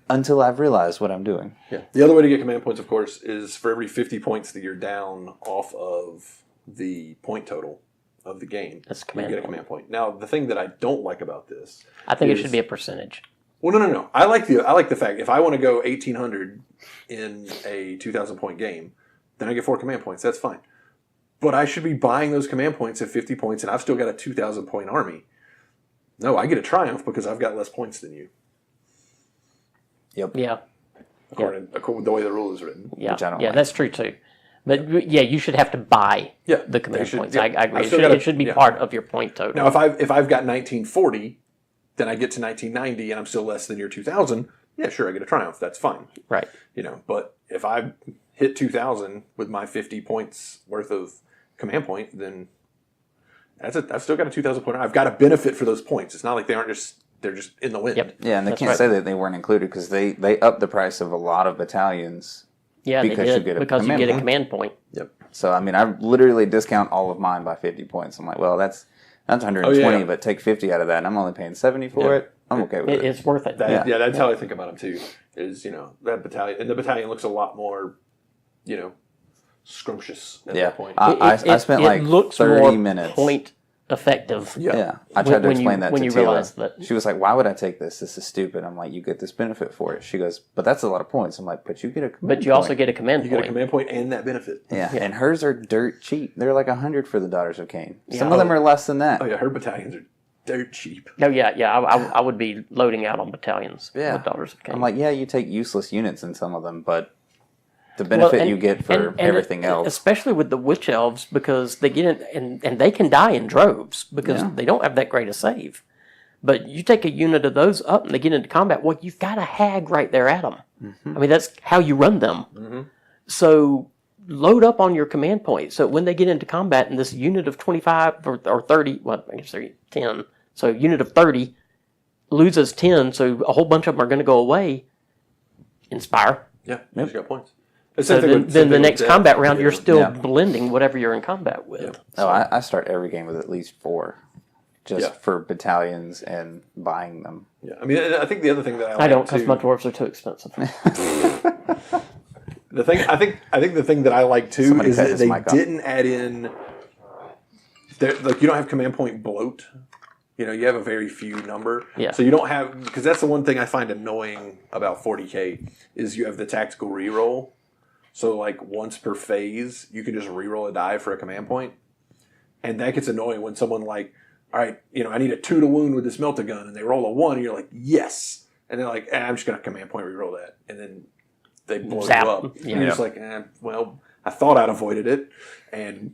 until I've realized what I'm doing. Yeah. The other way to get command points, of course, is for every 50 points that you're down off of the point total of the game. That's a you command get a point. command point. Now, the thing that I don't like about this, I think it is- should be a percentage. well, no. I like the fact if I want to go 1,800 in a 2,000 point game, then I get 4 command points. That's fine. But I should be buying those command points at 50 points, and I've still got a 2,000 point army. No, I get a triumph because I've got less points than you, Yeah, according to the way the rule is written. yeah, Which I don't yeah. like. That's true too. But yeah, you should have to buy Yeah, the command they should- points. yeah. I agree. I've It still should, gotta- it should be yeah. part of your point total. Now, if I've got 1940, then I get to 1990, and I'm still less than your 2,000. Yeah, sure, I get a triumph. That's fine. Right. But if I hit 2,000 with my 50 points worth of command point, then I've still got a 2,000 point. I've got a benefit for those points. It's not like they're just in the wind. Yep. Yeah, and they That's can't right. say that they weren't included because they upped the price of a lot of battalions. Yeah, they Because you did get a because you command get a point. command point. Yep. So I mean, I literally discount all of mine by 50 points. I'm like, well, that's 120, Oh, yeah. but take 50 out of that, and I'm only paying 70 for Yeah. it. I'm okay with it. It's worth it. Yeah, that's how I think about them too. Is that battalion, and the battalion looks a lot more, scrumptious at Yeah, that point. I spent like looks 30 more minutes. point effective. Yeah, I tried to when explain you- that when to you Tila. realize that- She was like, "Why would I take this? This is stupid." I'm like, "You get this benefit for it." She goes, "But that's a lot of points." I'm like, "But you get a command But you also point." get a command you point. get a command point and that benefit. Yeah, and hers are dirt cheap. They're like 100 for the Daughters of Cain. Some Yeah. of them are less than that. Oh yeah, her battalions are dirt cheap. No, yeah. I would be loading out on battalions Yeah. with Daughters of Cain. I'm like, yeah, you take useless units in some of them, but the benefit you get for everything else. especially with the witch elves, because they get in and they can die in droves because Yeah. they don't have that great a save. But you take a unit of those up and they get into combat, well, you've got a hag right there at them. Mm-hmm. I mean, that's how you run them. So load up on your command point. So when they get into combat and this unit of 25 or 30, well, I guess they're 10. So a unit of 30 loses 10, so a whole bunch of them are going to go away. Inspire. Yeah, she's got points. The So same thing with- then same the thing next with combat death. round, Yeah. you're still Yeah. blending whatever you're in combat with. Oh, I start every game with at least 4, just Yeah. for battalions and buying them. Yeah, I mean, I think the other thing that I like I don't, because too, my dwarves are too expensive. I think the thing that I like too Somebody is cut that his they mic off. didn't add in. Like you don't have command point bloat. You have a very few number. Yeah. So you don't have, because that's the one thing I find annoying about 40K is you have the tactical reroll. So like once per phase, you can just reroll a die for a command point, and that gets annoying when someone like, all right, I need a 2 to wound with this melta gun, and they roll a 1, and you're like, yes, and they're like, I'm just gonna command point reroll that, and then they blow Zap. you up. Yeah. And you're just like, well, I thought I'd avoided it, and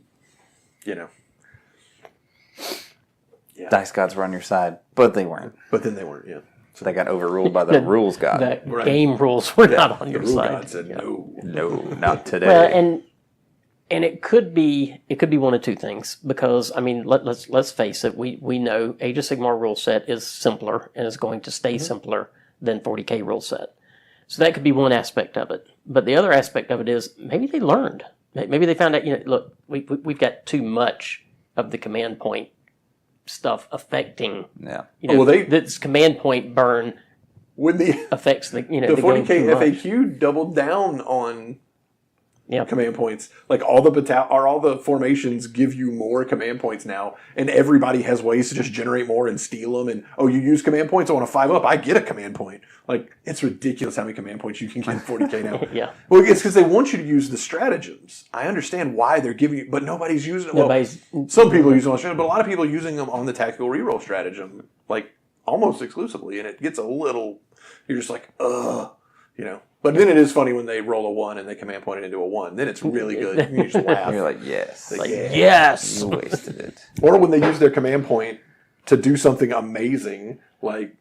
Dice gods were on your side, but they weren't. but then they weren't. Yeah. So they got overruled by the rules god. The Right. game rules were not on The your rule side. god said Yeah. no. No, not today. Well, and it could be one of two things, because I mean let's face it, we know Age of Sigmar rule set is simpler and is going to stay simpler than 40K rule set. So that could be one aspect of it. But the other aspect of it is maybe they learned. Maybe they found out, look, we've got too much of the command point stuff affecting, yeah. this command point burn When the affects the the the 40K game too much. FAQ doubled down on Yeah. command points. Like all the formations give you more command points now, and everybody has ways to just generate more and steal them. And you use command points. I want a 5-up. I get a command point. Like it's ridiculous how many command points you can get in 40K now. Yeah. Well, it's because they want you to use the stratagems. I understand why they're giving you, but nobody's using it. Well, Nobody's- some people use them on stratagem, but a lot of people are using them on the tactical reroll stratagem, like almost exclusively, and it gets a little. You're just like, ugh, But then it is funny when they roll a 1 and they command point it into a 1. Then it's really good. You just laugh. You're like, yes. Like, Yeah. yes. You wasted it. Or when they use their command point to do something amazing, like,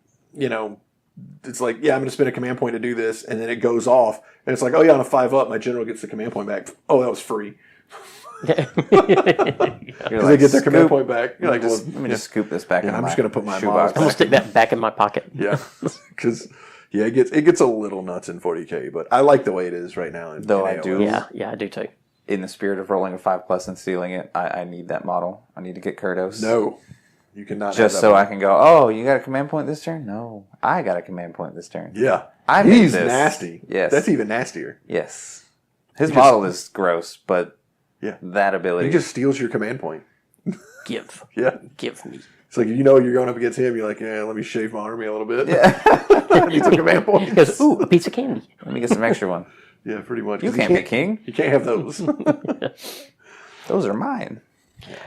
it's like, yeah, I'm going to spend a command point to do this, and then it goes off, and it's like, oh yeah, on a 5-up, my general gets the command point back. Oh, that was free. You're Because they get their command point back. You're like, let me just scoop this back in I'm my just going to put my shoebox. mods I'm gonna back. stick that back in my pocket. Yeah, because it gets a little nuts in 40K, but I like the way it is right now. Though I AOS. do- Yeah, I do too. In the spirit of rolling a 5+ and stealing it, I need that model. I need to get Kurdos. No, you cannot. Just have so that I can go, oh, you got a command point this turn? No, I got a command point this turn. Yeah, I made He's this. nasty. Yes. That's even nastier. Yes. His He model is gross, but Yeah. that ability. He just steals your command point. Give Yeah. me. It's like, you're going up against him, you're like, yeah, let me shave my army a little bit. Yeah. Need some command He points. goes, ooh, a piece of candy. Let me get some extra one. Yeah, pretty much. You 'Cause can't be king. You can't have those. Those are mine.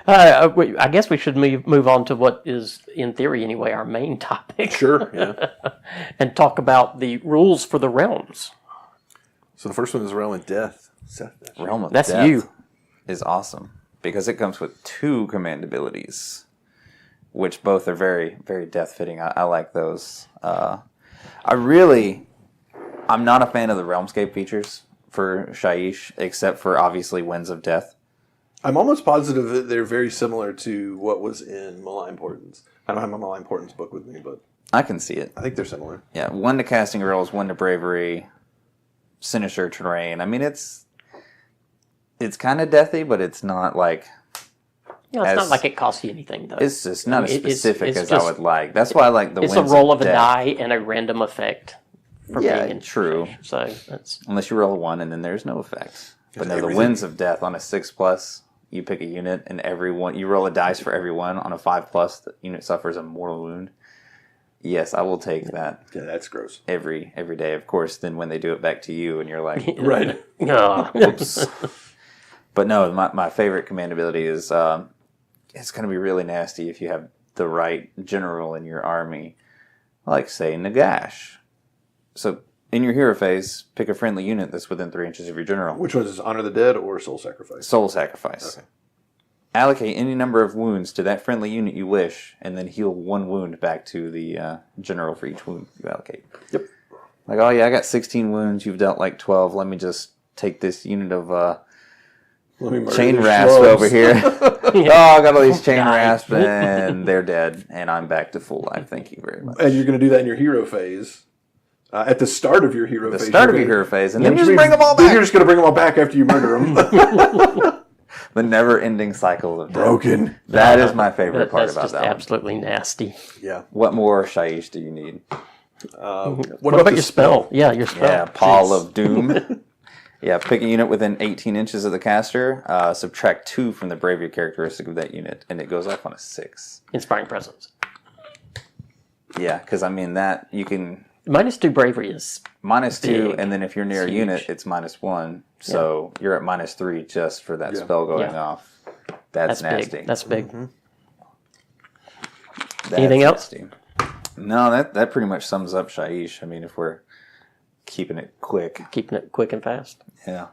I guess we should move on to what is, in theory anyway, our main topic. Sure, yeah. And talk about the rules for the realms. So the first one is Realm of Death. Seth, that's you. Realm of That's Death you. is awesome because it comes with 2 command abilities, which both are very, very death fitting. I like those. I'm not a fan of the Realmscape features for Shaiish, except for obviously Winds of Death. I'm almost positive that they're very similar to what was in Malign Portents. I don't have my Malign Portents book with me, but I can see it. I think they're similar. Yeah, 1 to casting rolls, 1 to bravery, sinister terrain. I mean, it's kind of deathy, but it's not like You know, it's As- not like it costs you anything, though. it's just not as It's- specific it's as I just- would like. That's why I like the. It's a Winds roll of a Death. die and a random effect. For Yeah, being in true. So that's Unless you roll a 1 and then there's no effects. But no, the everything- Winds of Death on a 6+, you pick a unit and you roll a dice for every one. On a 5+, the unit suffers a mortal wound. Yes, I will take that Yeah, that's gross. every day. Of course, then when they do it back to you and you're like, Right. no. oops. But no, my favorite command ability is it's going to be really nasty if you have the right general in your army, like say Nagash. So in your hero phase, pick a friendly unit that's within 3 inches of your general. Which one is Honor the Dead or Soul Sacrifice? Soul Sacrifice. Okay. Allocate any number of wounds to that friendly unit you wish, and then heal 1 wound back to the general for each wound you allocate. Yep. Like, oh yeah, I got 16 wounds. You've dealt like 12. Let me just take this unit of Let me murder chain these rasp schlubs. over here. Oh, I got all these chain Die. rasp, and they're dead, and I'm back to full life. Thank you very much. And you're going to do that in your hero phase. At the start of your hero The phase. start of you're your gonna- hero phase, and then Which you just means bring them all Then you're back. just going to bring them all back after you murder them. The never-ending cycle of death. Broken. That is my favorite part That's about just that one. absolutely nasty. Yeah. What more Shaiish do you need? What What about your spell? Yeah, your spell. Yeah, Paul Jeez. of Doom. Yeah, pick a unit within 18 inches of the caster. Subtract 2 from the bravery characteristic of that unit, and it goes off on a 6. Inspiring presence. Yeah, because I mean that you can -2 bravery is -2, Big. and then if you're near a Huge. unit, it's -1. So you're at -3 just for that Yeah. spell going Yeah. off. That's nasty. big. That's big. That's Anything else? nasty. No, that pretty much sums up Shaiish. I mean, if we're keeping it quick. Keeping it quick and fast. Yeah.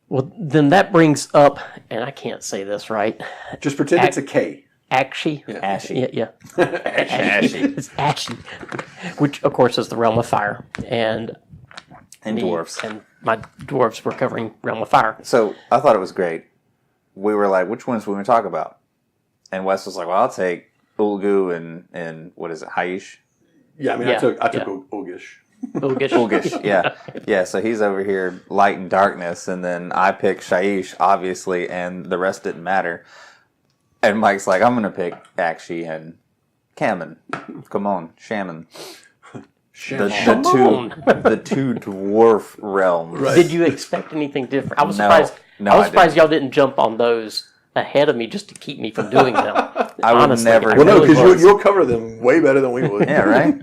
Well, then that brings up, and I can't say this right. Just pretend it's a K. Ashy. Ashy. Yeah. Ashy. It's ashy, which of course is the realm of fire, and And dwarves. and my dwarves were covering realm of fire. So I thought it was great. We were like, which ones we want to talk about? And Wes was like, well, I'll take Ulgu and what is it, Haish? Yeah, I mean, Yeah, I took yeah. Ulgish. Ulgish, yeah. Yeah, so he's over here light and darkness, and then I pick Shaiish, obviously, and the rest didn't matter. And Mike's like, I'm going to pick Akshi and Kamen. Come on, Shaman. The two dwarf realms. Right. Did you expect anything different? I was No. surprised. No, I was I surprised y'all didn't jump on those ahead of me just to keep me from doing them. I would Honestly, never- I Well, no, really because was. you'll cover them way better than we would. Yeah, right?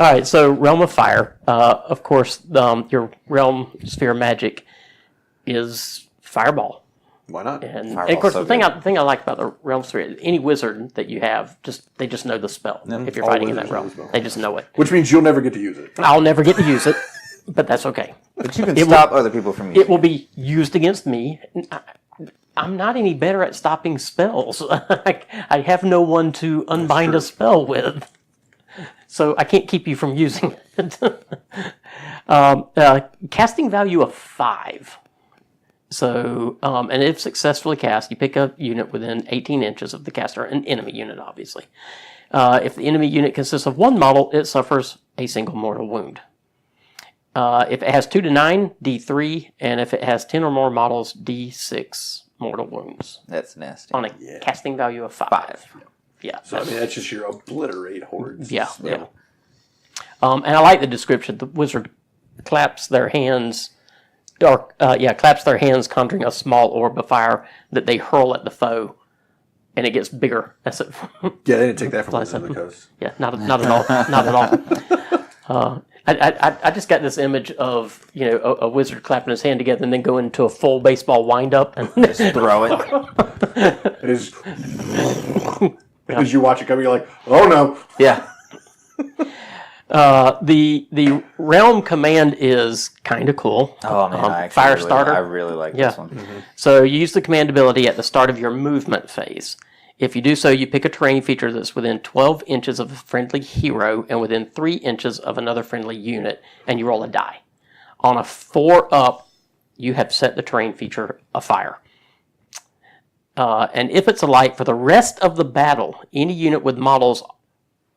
All right, so Realm of Fire. Of course, your realm sphere magic is Fireball. Why not? And Fireball's of course, so the thing good. I like about the realm sphere, any wizard that you have, they just know the spell. If you're All fighting in wizards that know realm, the spell. they just know it. Which means you'll never get to use it. I'll never get to use it, but that's okay. But you can It stop other people from using It will be used against me. I'm not any better at stopping spells. I have no one to unbind a spell with, so I can't keep you from using it. Casting value of 5. So, and if successfully cast, you pick a unit within 18 inches of the caster, an enemy unit, obviously. If the enemy unit consists of 1 model, it suffers a single mortal wound. If it has 2 to 9, D3, and if it has 10 or more models, D6 mortal wounds That's nasty. on a casting value of 5. Yeah. So, I mean, that's just your obliterate hordes. Yeah. spell. And I like the description. The wizard claps their hands, claps their hands, conjuring a small orb of fire that they hurl at the foe, and it gets bigger. That's it. Yeah, they didn't take that from Wizards of the Coast. Yeah, not at all, not at all. I just got this image of a wizard clapping his hand together and then going into a full baseball windup and Just throw it. It is. As you watch it come, you're like, oh no. Yeah. The realm command is kind of cool. Oh man, Firestarter. I really like Yeah. this one. So you use the command ability at the start of your movement phase. If you do so, you pick a terrain feature that's within 12 inches of a friendly hero and within 3 inches of another friendly unit, and you roll a die. On a 4-up, you have set the terrain feature afire. And if it's a light, for the rest of the battle, any unit with models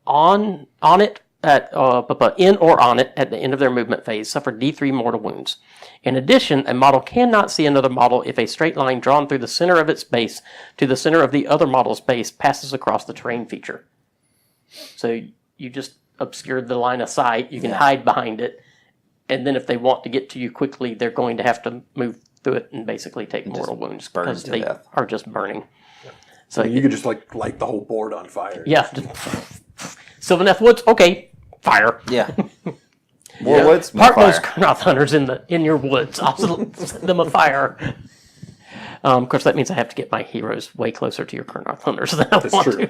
on it, in or on it at the end of their movement phase suffer D3 mortal wounds. In addition, a model cannot see another model if a straight line drawn through the center of its base to the center of the other model's base passes across the terrain feature. So you just obscured the line of sight. You can hide behind it, and then if they want to get to you quickly, they're going to have to move through it and basically take mortal wounds because they are just burning. So you could just like light the whole board on fire. Yeah. Sylvaneth Woods, okay, fire. Yeah. More woods, more Park those fire. Kurnoth hunters in your woods. I'll set them afire. Of course, that means I have to get my heroes way closer to your Kurnoth hunters than I want true.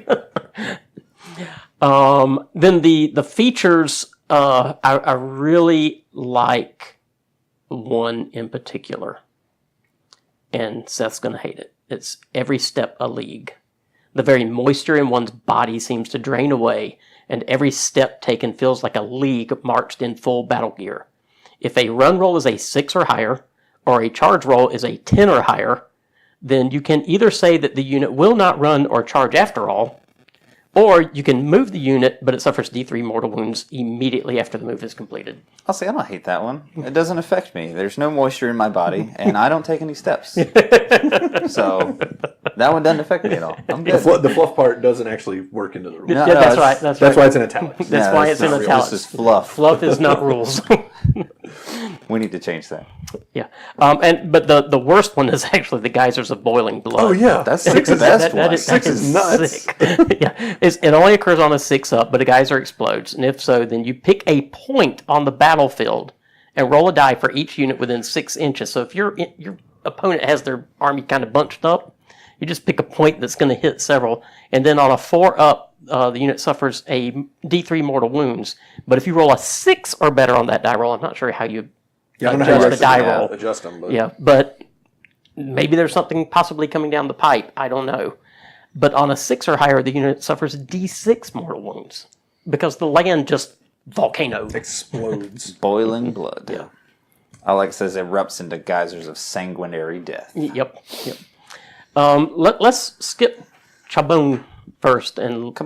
to. Then the features, I really like one in particular, and Seth's going to hate it. It's every step a league. The very moisture in one's body seems to drain away, and every step taken feels like a league marched in full battle gear. If a run roll is a 6 or higher, or a charge roll is a 10 or higher, then you can either say that the unit will not run or charge after all, or you can move the unit, but it suffers D3 mortal wounds immediately after the move is completed. I'll say I don't hate that one. It doesn't affect me. There's no moisture in my body, and I don't take any steps. So that one doesn't affect me at all. I'm good. The fluff part doesn't actually work into the rules. No, Yeah, no, that's it's- right. That's why it's in italics. That's why it's in not real. italics. This is fluff. Fluff is not rules. We need to change that. Yeah. But the worst one is actually the geysers of boiling blood. Oh yeah, That's the best one. Six is nuts. sick. Yeah. It only occurs on a 6-up, but a geyser explodes. And if so, then you pick a point on the battlefield and roll a die for each unit within 6 inches. So if your opponent has their army kind of bunched up, you just pick a point that's going to hit several. And then on a 4-up, the unit suffers a D3 mortal wounds. But if you roll a 6 or better on that die roll, I'm not sure how you Yeah, I don't know how adjust you the die roll. adjust them, but Yeah, but maybe there's something possibly coming down the pipe. I don't know. But on a 6 or higher, the unit suffers D6 mortal wounds because the land just volcano. explodes. Boiling blood. Yeah. I like it says erupts into geysers of sanguinary death. Yep. Let's skip Chabon first and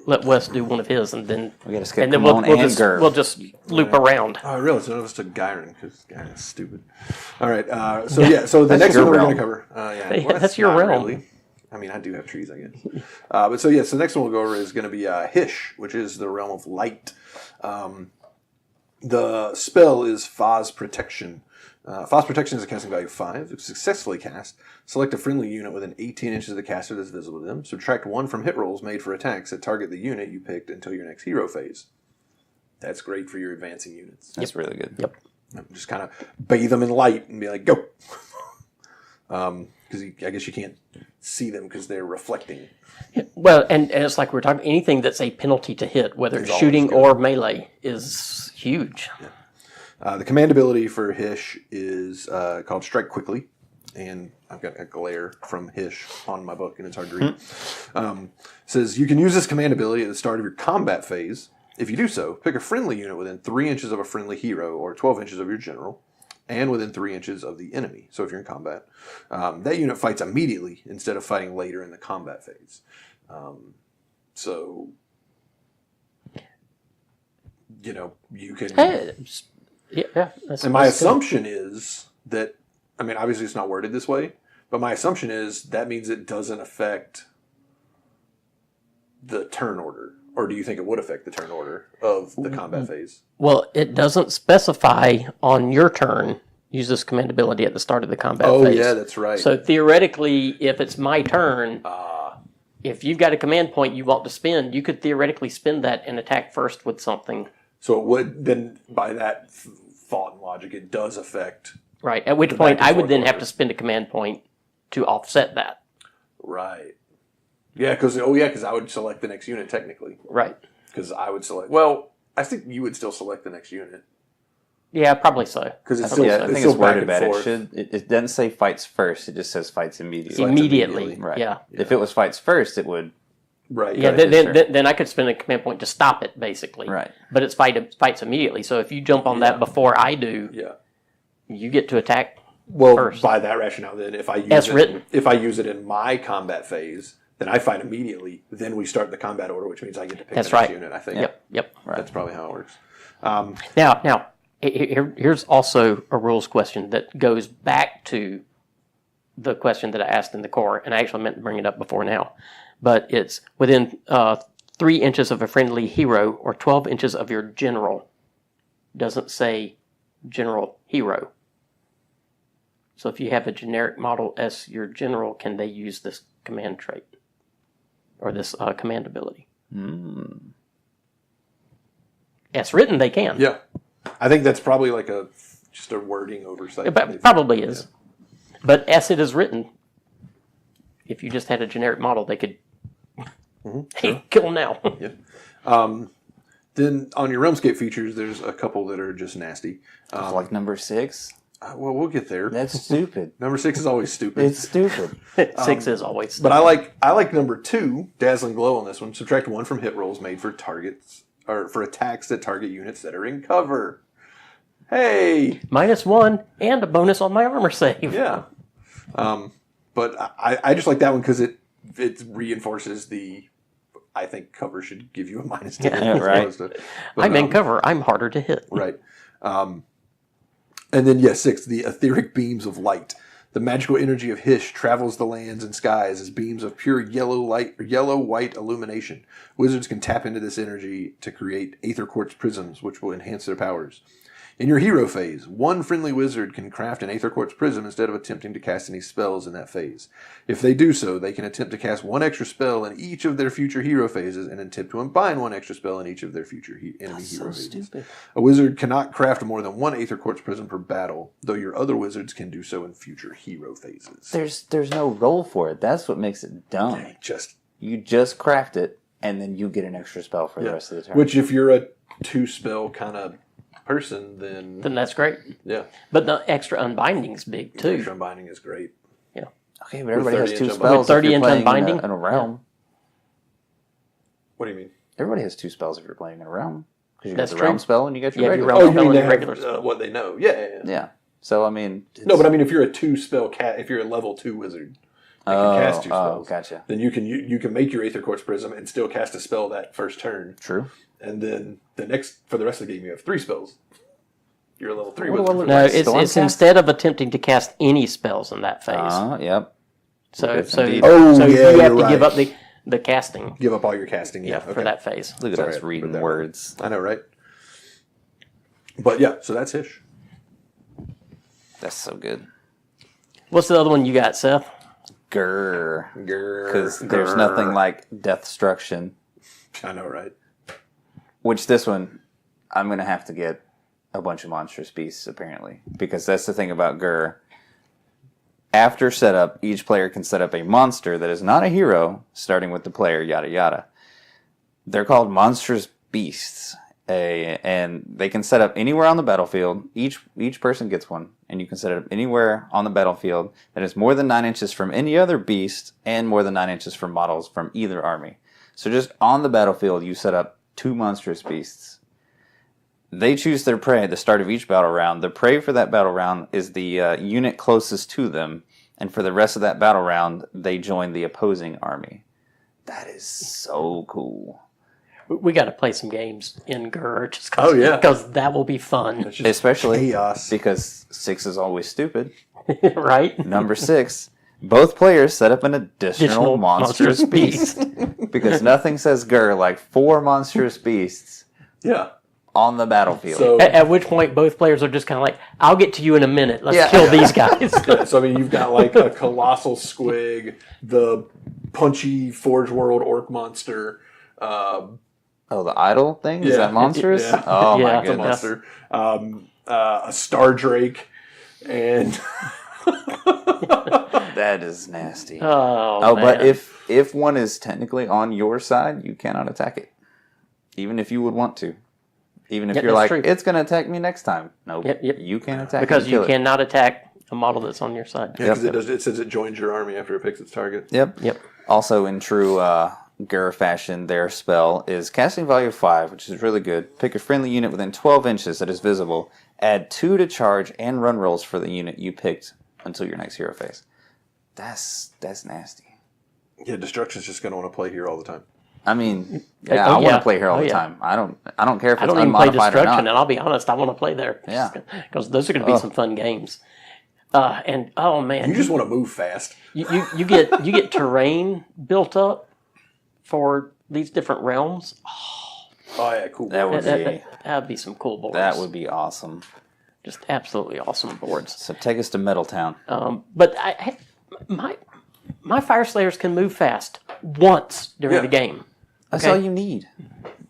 let Wes do one of his, and then We got to skip and then Kimon and Gurr. we'll just loop around. Oh, I realized none of us took Gyron because Gyron's stupid. All right, so the next your one we're realm. going to cover. Hey, well, that's your not realm. Really. I mean, I do have trees, I guess. So the next one we'll go over is going to be Hish, which is the realm of light. The spell is Foz Protection. Foz Protection is a casting value of 5. If successfully cast, select a friendly unit within 18 inches of the caster that's visible to them. Subtract 1 from hit rolls made for attacks that target the unit you picked until your next hero phase. That's great for your advancing units. That's really good. Yep. Just kind of bathe them in light and be like, go. Because I guess you can't see them because they're reflecting. Well, and it's like we're talking anything that's a penalty to hit, whether it's always shooting good. or melee, is huge. The command ability for Hish is called Strike Quickly. And I've got a glare from Hish on my book, and it's hard to read. It says, you can use this command ability at the start of your combat phase. If you do so, pick a friendly unit within 3 inches of a friendly hero or 12 inches of your general, and within 3 inches of the enemy. So if you're in combat, that unit fights immediately instead of fighting later in the combat phase. You can... Hey, yeah. And my assumption is that, I mean, obviously it's not worded this way, but my assumption is that means it doesn't affect the turn order. Or do you think it would affect the turn order of the combat phase? Well, it doesn't specify on your turn, use this command ability at the start of the combat Oh, phase. yeah, that's right. So theoretically, if it's my turn, if you've got a command point you want to spend, you could theoretically spend that and attack first with something. So it would, then by that thought and logic, it does affect. Right, at which The point back I and would forth then order. have to spend a command point to offset that. Right. Yeah, because I would select the next unit technically. Right. Because I would select. Well, I think you would still select the next unit Yeah, probably so. because it's I still. think still it's worded back and bad. It forth. should. It doesn't say fights first. It just says fights immediately. Fights Immediately. immediately. Right. Yeah. If it was fights first, it would. Right. Yeah, right. then I could spend a command point to stop it, basically. Right. But it's fights immediately. So if you jump on that before I do, Yeah. you get to attack. Well, First. by that rationale, then if I use As it, written. if I use it in my combat phase, then I fight immediately. Then we start the combat order, which means I get to pick That's the next right. unit. I think. Yep. That's probably how it works. Now, here's also a rules question that goes back to the question that I asked in the core, and I actually meant to bring it up before now. But it's within 3 inches of a friendly hero or 12 inches of your general. Doesn't say general hero. So if you have a generic model as your general, can they use this command trait or this command ability? As written, they can. Yeah, I think that's probably like just a wording oversight. It probably is. But as it is written, if you just had a generic model, they could hey, kill them now. Then on your Realmscape features, there's a couple that are just nasty. Like number 6. Well, we'll get there. That's stupid. Number 6 is always stupid. It's stupid. 6 is always. But I like number 2, Dazzling Glow on this one. Subtract 1 from hit rolls made for targets or for attacks that target units that are in cover. Hey, -1 and a bonus on my armor save. yeah. But I just like that one because it reinforces the. I think cover should give you a -10. Yeah, right. But, I'm in cover. I'm harder to hit. Right. And then, 6, the etheric beams of light. The magical energy of Hysh travels the lands and skies as beams of pure yellow-white illumination. Wizards can tap into this energy to create Aether Quartz prisms, which will enhance their powers. In your hero phase, one friendly wizard can craft an Aether Quartz prism instead of attempting to cast any spells in that phase. If they do so, they can attempt to cast one extra spell in each of their future hero phases and attempt to unbind one extra spell in each of their future enemy hero phases. Stupid. A wizard cannot craft more than one Aether Quartz prism per battle, though your other wizards can do so in future hero phases. There's no role for it. That's what makes it dumb. You just craft it, and then you get an extra spell for the rest of the turn. Which, if you're a 2-spell kind of person, then that's great. yeah, But the extra unbinding is big too. extra unbinding is great. Okay, but everybody has 30 2 inch spells. unbinding. If you're 30 inch playing unbinding? in a realm. What do you mean? Everybody has 2 spells if you're playing in a realm. Because you That's got the true. realm spell and you got your Yeah, regular your Oh, realm you spell mean and they have regular spell. what they know? Yeah. Yeah. So, I mean... No, but I mean, if you're a 2-spell cat, if you're a level 2 wizard, that can cast 2 spells. Gotcha. Then you can make your Aether Quartz prism and still cast a spell that first turn, True. and then for the rest of the game you have 3 spells. You're a level 3 Well, wizard. well, No, Like it's Stormcast? instead of attempting to cast any spells in that phase. Yep. so yes, so, indeed. Oh, so yeah, you have you're to give right. up the casting. Give up all your casting. Yeah, okay. for that phase. Look at Sorry, us I put reading that words. I know, right? But yeah, so that's Hysh. That's so good. What's the other one you got, Seth? Grrr. Grrr. Because there's nothing like Deathstruction. I know, right? Which this one, I'm going to have to get a bunch of monstrous beasts, apparently. Because that's the thing about Grrr. After setup, each player can set up a monster that is not a hero, starting with the player, yada yada. They're called monstrous beasts. And they can set up anywhere on the battlefield. Each person gets one. And you can set it up anywhere on the battlefield that is more than 9 inches from any other beast and more than 9 inches from models from either army. So just on the battlefield, you set up 2 monstrous beasts. They choose their prey at the start of each battle round. The prey for that battle round is the unit closest to them. And for the rest of that battle round, they join the opposing army. That is so cool. We got to play some games in Grr just Oh, yeah. because that will be fun, It's just Especially chaos. because 6 is always stupid. right? Number 6, Both players set up an additional Additional monstrous monstrous beast. Because nothing says grr like 4 monstrous beasts Yeah. on the battlefield. So, At which point, both players are just kind of like, "I'll get to you in a minute. Let's Yeah. kill these guys." I mean, you've got like a colossal squig, the punchy Forge World orc monster. Oh, the idol thing? Is Yeah. that monstrous? Yeah. Oh, Yeah. my It's a goodness. monster. A Star Drake, and That is nasty. Oh, But man. if one is technically on your side, you cannot attack it. Even if you would want to. Even if Yeah, you're that's like, true. it's going to attack me next time. Nope. Yep. You can't attack because it and you kill it. cannot attack a model that's on your side. because it says it joins your army after it picks its target. Yep. Yep. Also, in true Gur fashion, their spell is casting value of 5, which is really good. Pick a friendly unit within 12 inches that is visible. Add 2 to charge and run rolls for the unit you picked until your next hero phase. That's nasty. Yeah, Destruction's just going to want to play here all the time. I mean, Oh, I want yeah. to play here all Oh, the yeah. time. I don't care if I it's don't even play unmodified or Destruction, not. and I'll be honest, I want to play there. Yeah. Because those are going to be some fun games. And oh man, You just want to move fast. you get terrain built up for these different realms. Oh yeah, cool. That would be That'd be some cool boards. that would be awesome. just absolutely awesome boards. So take us to Metaltown. But my Fire Slayers can move fast once during Yeah. the game. That's Okay. all you need.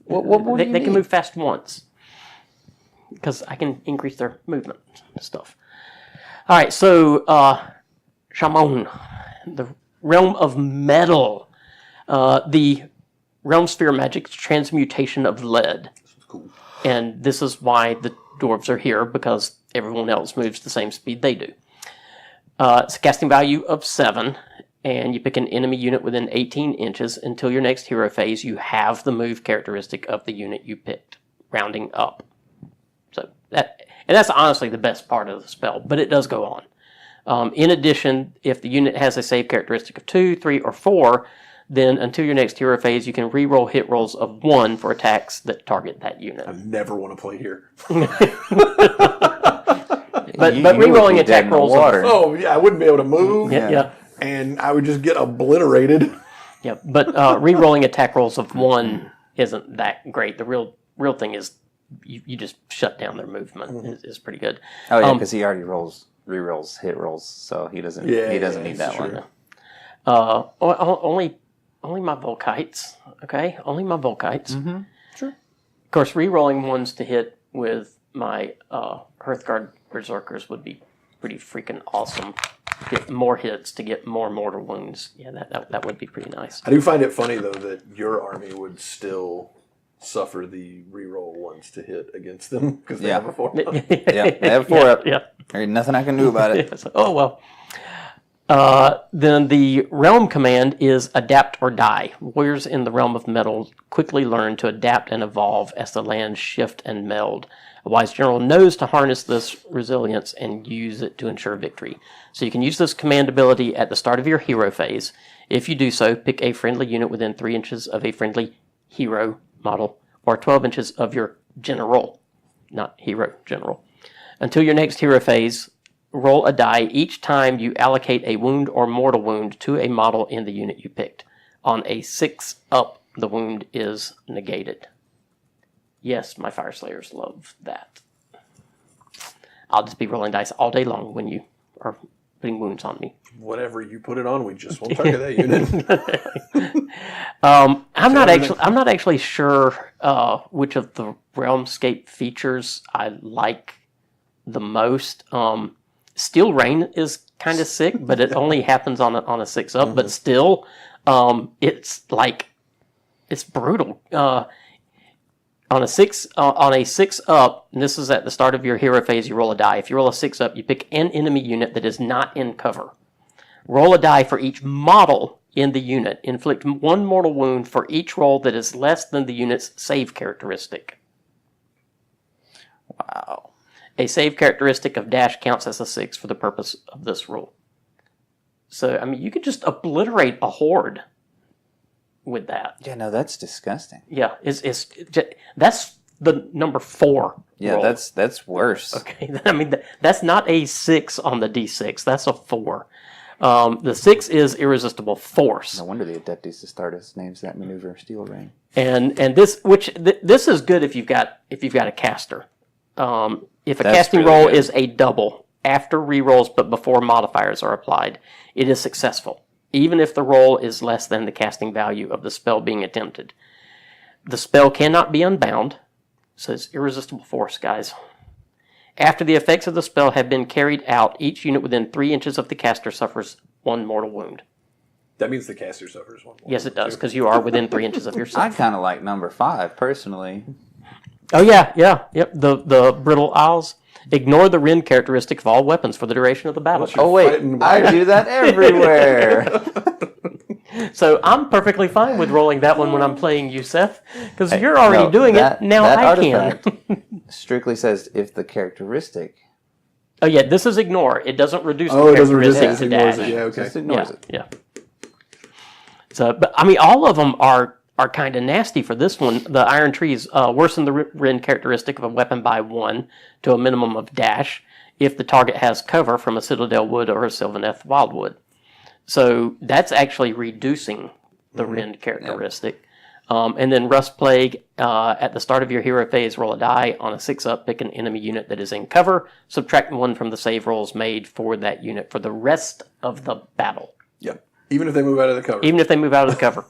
What more do you They can need? move fast once because I can increase their movement and stuff. All right, so Shamon, the realm of metal, the realm sphere magic's transmutation of lead, Cool. and this is why the dwarves are here because everyone else moves the same speed they do. It's a casting value of 7. And you pick an enemy unit within 18 inches. Until your next hero phase, you have the move characteristic of the unit you picked, rounding up. So that's honestly the best part of the spell, but it does go on. In addition, if the unit has a save characteristic of 2, 3, or 4, then until your next hero phase, you can re-roll hit rolls of 1 for attacks that target that unit. I never want to play here. But You re-rolling would be dead attack in the rolls water. Oh yeah, I wouldn't be able to move. Yeah. And I would just get obliterated. Yeah, but re-rolling attack rolls of 1 isn't that great. The real thing is you just shut down their movement is pretty good. Oh yeah, because he already re-rolls hit rolls, so he doesn't need that true. one. Only my Volkites, okay? Only my Volkites. Mm-hmm. Sure. Of course, re-rolling ones to hit with my Hearthguard Berserkers would be pretty freaking awesome. Get more hits to get more mortal wounds. Yeah, that would be pretty nice. I do find it funny though that your army would still suffer the reroll ones to hit against them because they Yeah. have a 4. Yeah, they have 4 up. Yeah. There ain't nothing I can do about it. Yes. Oh, well. Then the realm command is adapt or die. Warriors in the realm of metal quickly learn to adapt and evolve as the lands shift and meld. A wise general knows to harness this resilience and use it to ensure victory. So you can use this command ability at the start of your hero phase. If you do so, pick a friendly unit within 3 inches of a friendly hero model or 12 inches of your general, not hero, general. Until your next hero phase, roll a die each time you allocate a wound or mortal wound to a model in the unit you picked. On a 6 up, the wound is negated. Yes, my Fire Slayers love that. I'll just be rolling dice all day long when you are putting wounds on me. Whatever you put it on, we just won't target that unit. I'm not actually sure which of the Realmscape features I like the most. Steel Rain is kind of sick, but it only happens on a 6 up. But still, it's brutal. On a 6 up, and this is at the start of your hero phase, you roll a die. If you roll a 6 up, you pick an enemy unit that is not in cover. Roll a die for each model in the unit. Inflict 1 mortal wound for each roll that is less than the unit's save characteristic. Wow. A save characteristic of dash counts as a 6 for the purpose of this rule. So, I mean, you could just obliterate a horde with that. Yeah, no, that's disgusting. Yeah, that's the number 4 Yeah, roll. that's worse. Okay, I mean, that's not a 6 on the D6. That's a 4. The 6 is Irresistible Force. No wonder the Adeptus Astartes names that maneuver Steel Ring. And this this is good if you've got a caster. If a That's casting really roll good. is a double after rerolls but before modifiers are applied, it is successful, even if the roll is less than the casting value of the spell being attempted. The spell cannot be unbound. So it's Irresistible Force, guys. After the effects of the spell have been carried out, each unit within 3 inches of the caster suffers 1 mortal wound. That means the caster suffers one more. Yes, it does, because you are within 3 inches of I yourself. kind of like number 5 personally. Oh, yeah, yep. The Brittle Isles. Ignore the rend characteristic of all weapons for the duration of the battle. You're Oh wait, fighting I do that everywhere. So I'm perfectly fine with rolling that one when I'm playing you, Seth, because you're already No, doing that- it. Now that I can. artifact strictly says if the characteristic Oh, yeah, this is ignore. It doesn't reduce the Oh, it doesn't resist characteristic it. to Ignores dash. it. Yeah, okay. just ignores it. Yeah. So, but I mean, all of them are kind of nasty for this one. The Iron Trees worsen the rend characteristic of a weapon by 1 to a minimum of dash if the target has cover from a Citadel Wood or a Sylvaneth Wildwood. So that's actually reducing the rend characteristic. And then Rust Plague, at the start of your hero phase, roll a die. On a 6-up, pick an enemy unit that is in cover. Subtract 1 from the save rolls made for that unit for the rest of the battle. Yep. Even if they move out of the cover. Even if they move out of the cover.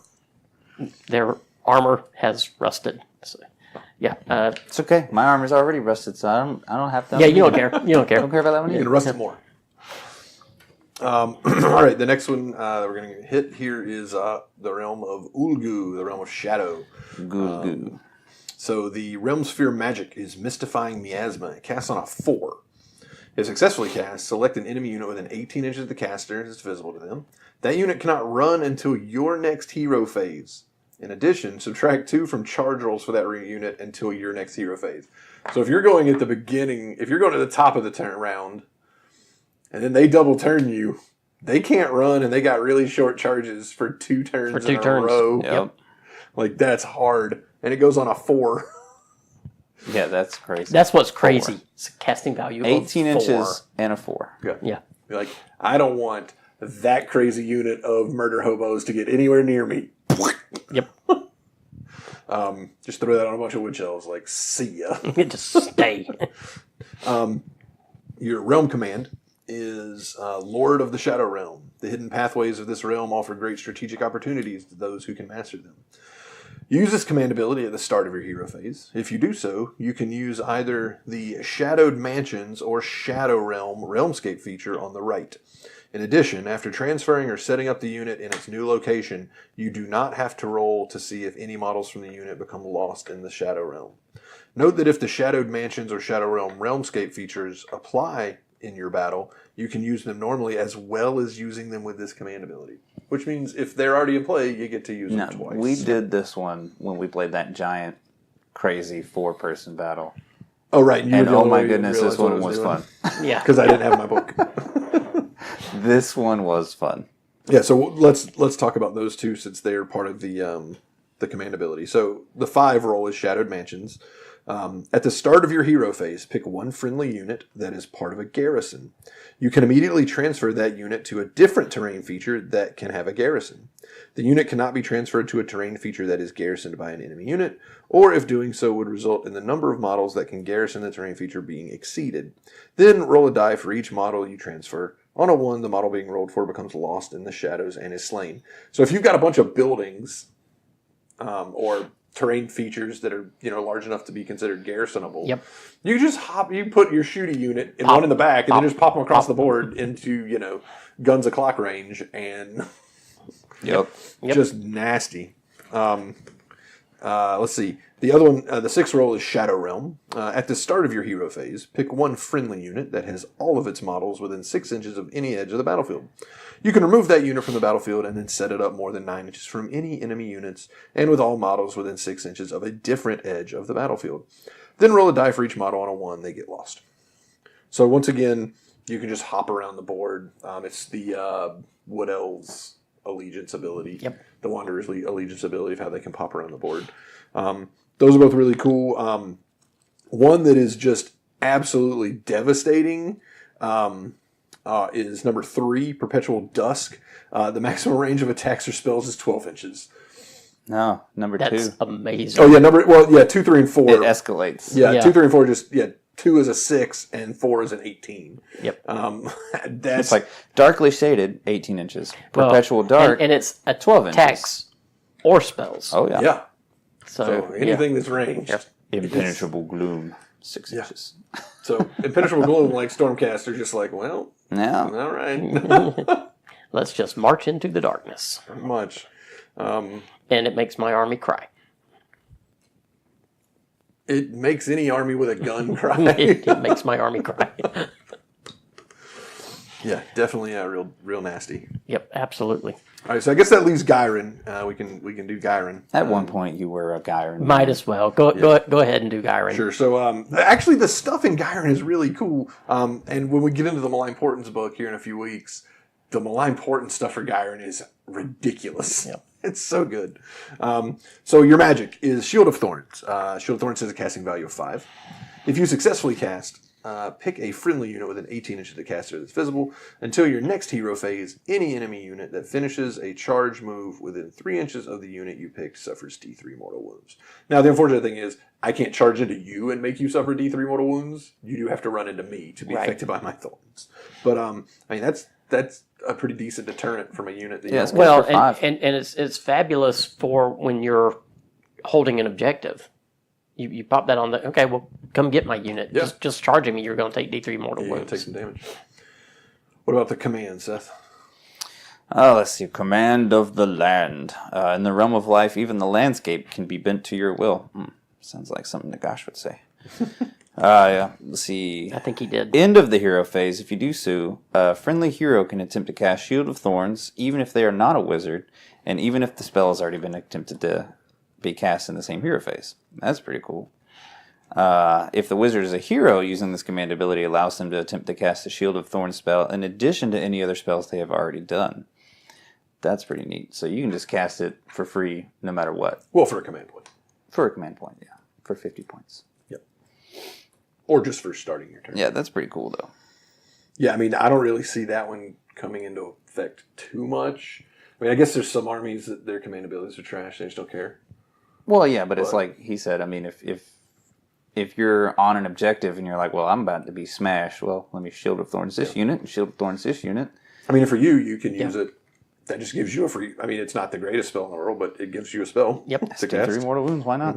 Their armor has rusted. So, yeah. It's okay. My armor's already rusted, so I don't have to. Yeah, you don't care. You don't care. I don't care about that one You can either. rust it more. All right, the next one that we're going to hit here is the realm of Ulgu, the realm of Shadow. Goo. So the Realm Sphere magic is Mystifying Miasma. It casts on a 4. If successfully cast, select an enemy unit within 18 inches of the caster as visible to them. That unit cannot run until your next hero phase. In addition, subtract 2 from charge rolls for that unit until your next hero phase. So if you're going at the beginning, if you're going to the top of the turn round, and then they double turn you, they can't run, and they got really short charges for 2 turns in a row. Yep. Like, that's hard. And it goes on a 4. Yeah, that's crazy. That's what's crazy. It's a casting value of 18 4. inches and a 4. Yeah. You're like, I don't want that crazy unit of murder hobos to get anywhere near me. Yep. Just throw that on a bunch of wood shells. Like, see ya. Just stay. Your realm command is Lord of the Shadow Realm. The hidden pathways of this realm offer great strategic opportunities to those who can master them. Use this command ability at the start of your hero phase. If you do so, you can use either the Shadowed Mansions or Shadow Realm Realmscape feature on the right. In addition, after transferring or setting up the unit in its new location, you do not have to roll to see if any models from the unit become lost in the Shadow Realm. Note that if the Shadowed Mansions or Shadow Realm Realmscape features apply in your battle, you can use them normally as well as using them with this command ability. Which means if they're already in play, you get to use No, them twice. we did this one when we played that giant, crazy 4-person battle. Oh, right. And oh my goodness, this one was fun. Yeah. Because I didn't have my book. This one was fun. Yeah, so let's talk about those two since they are part of the command ability. So the 5 roll is Shadowed Mansions. At the start of your hero phase, pick one friendly unit that is part of a garrison. You can immediately transfer that unit to a different terrain feature that can have a garrison. The unit cannot be transferred to a terrain feature that is garrisoned by an enemy unit, or if doing so would result in the number of models that can garrison the terrain feature being exceeded. Then roll a die for each model you transfer. On a 1, the model being rolled for becomes lost in the shadows and is slain. So if you've got a bunch of buildings or terrain features that are large enough to be considered garrisonable, Yep. you just you put your shooting unit in one in the back and then just pop them across the board into guns of clock range and Yep. just nasty. Let's see. The other one, the 6th roll is Shadow Realm. At the start of your hero phase, pick one friendly unit that has all of its models within 6 inches of any edge of the battlefield. You can remove that unit from the battlefield and then set it up more than 9 inches from any enemy units and with all models within 6 inches of a different edge of the battlefield. Then roll a die for each model. On a 1, they get lost. So once again, you can just hop around the board. It's the Wood Elves Allegiance ability. Yep. The Wanderer's Allegiance ability of how they can pop around the board. Those are both really cool. One that is just absolutely devastating is number 3, Perpetual Dusk. The maximum range of attacks or spells is 12 inches. No, number That's 2. Oh, amazing. yeah, 2, 3, and 4. It escalates. Yeah, Yeah. 2, 3, and 4 just, 2 is a 6, and 4 is an 18. Yep. That's It's like darkly shaded, 18 inches. Well, Perpetual dark, and it's 12 inches. attacks or spells. Oh, yeah. yeah. so So anything that's ranged. Yep. Impenetrable gloom, 6 inches. So Impenetrable Gloom, like Stormcast, just like, well, Yeah. all right. Let's just march into the darkness, Pretty much. and it makes my army cry. It makes any army with a gun cry. It makes my army cry. Yeah, definitely real nasty. Yep, absolutely. All right, so I guess that leaves Gyron. We can do Gyron. At one point, you were a Gyron. Might as well go ahead and do Gyron. Sure. So actually, the stuff in Gyron is really cool. And when we get into the Malign Portents book here in a few weeks, the Malign Portent stuff for Gyron is ridiculous. Yep. It's so good. So your magic is Shield of Thorns. Shield of Thorns has a casting value of 5. If you successfully cast, pick a friendly unit within 18 inches of the caster that's visible. Until your next hero phase, any enemy unit that finishes a charge move within 3 inches of the unit you picked suffers D3 mortal wounds. Now, the unfortunate thing is, I can't charge into you and make you suffer D3 mortal wounds. You do have to run into me to be Right. affected by my thorns. But, I mean, that's a pretty decent deterrent from a unit that you Yes, don't Well, for 5. and it's fabulous for when you're holding an objective. You pop that on the okay. Well, come get my unit. Yeah. Just charging me. You're going to take D3 mortal you're gonna wounds. take some damage. What about the command, Seth? Let's see. Command of the land. In the realm of life, even the landscape can be bent to your will. Sounds like something Nagash would say. Yeah. Let's see. I think he did. End of the hero phase. If you do so, a friendly hero can attempt to cast Shield of Thorns, even if they are not a wizard, and even if the spell has already been attempted to be cast in the same hero phase. That's pretty cool. If the wizard is a hero, using this command ability allows them to attempt to cast the Shield of Thorns spell in addition to any other spells they have already done. That's pretty neat. So you can just cast it for free no matter what. Well, for a command point. For a command point, yeah. For 50 points. Or just for starting your turn. Yeah, that's pretty cool, though. Yeah, I mean, I don't really see that one coming into effect too much. I mean, I guess there's some armies that their command abilities are trash. They just don't care. Well, yeah, but it's like he said. I mean, if you're on an objective and you're like, well, I'm about to be smashed, well, let me Shield of Thorns this unit and Shield of Thorns this unit. I mean, for you, you can use it. That just gives you a free... I mean, it's not the greatest spell in the world, but it gives you a spell. Yep. To cast. 3 mortal wounds, why not?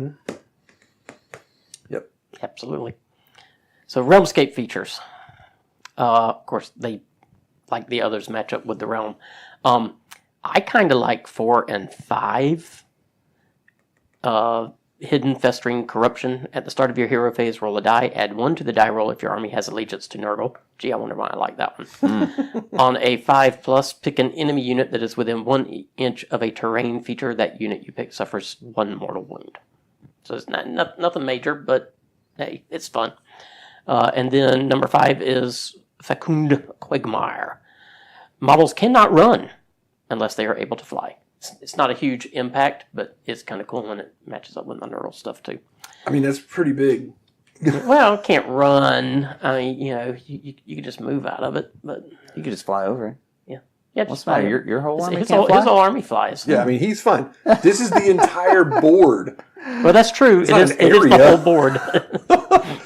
Yep. Absolutely. So Realmscape features. Of course, they, like the others, match up with the Realm. I kind of like 4 and 5. Hidden Festering Corruption. At the start of your hero phase, roll a die. Add 1 to the die roll if your army has allegiance to Nurgle. Gee, I wonder why I like that one. On a 5+, pick an enemy unit that is within 1 inch of a terrain feature. That unit you pick suffers 1 mortal wound. So it's nothing major, but hey, it's fun. And then number 5 is Fecund Quagmire. Models cannot run unless they are able to fly. It's not a huge impact, but it's kind of cool and it matches up with my Nurgle stuff too. I mean, that's pretty big. Well, it can't run. I mean, you can just move out of it, but You could just fly over it. yeah, What's just the matter? fly. Your whole army His can't whole, fly? his whole army flies. Yeah, I mean, he's fine. This is the entire board. Well, that's true. It not is an the area. whole board.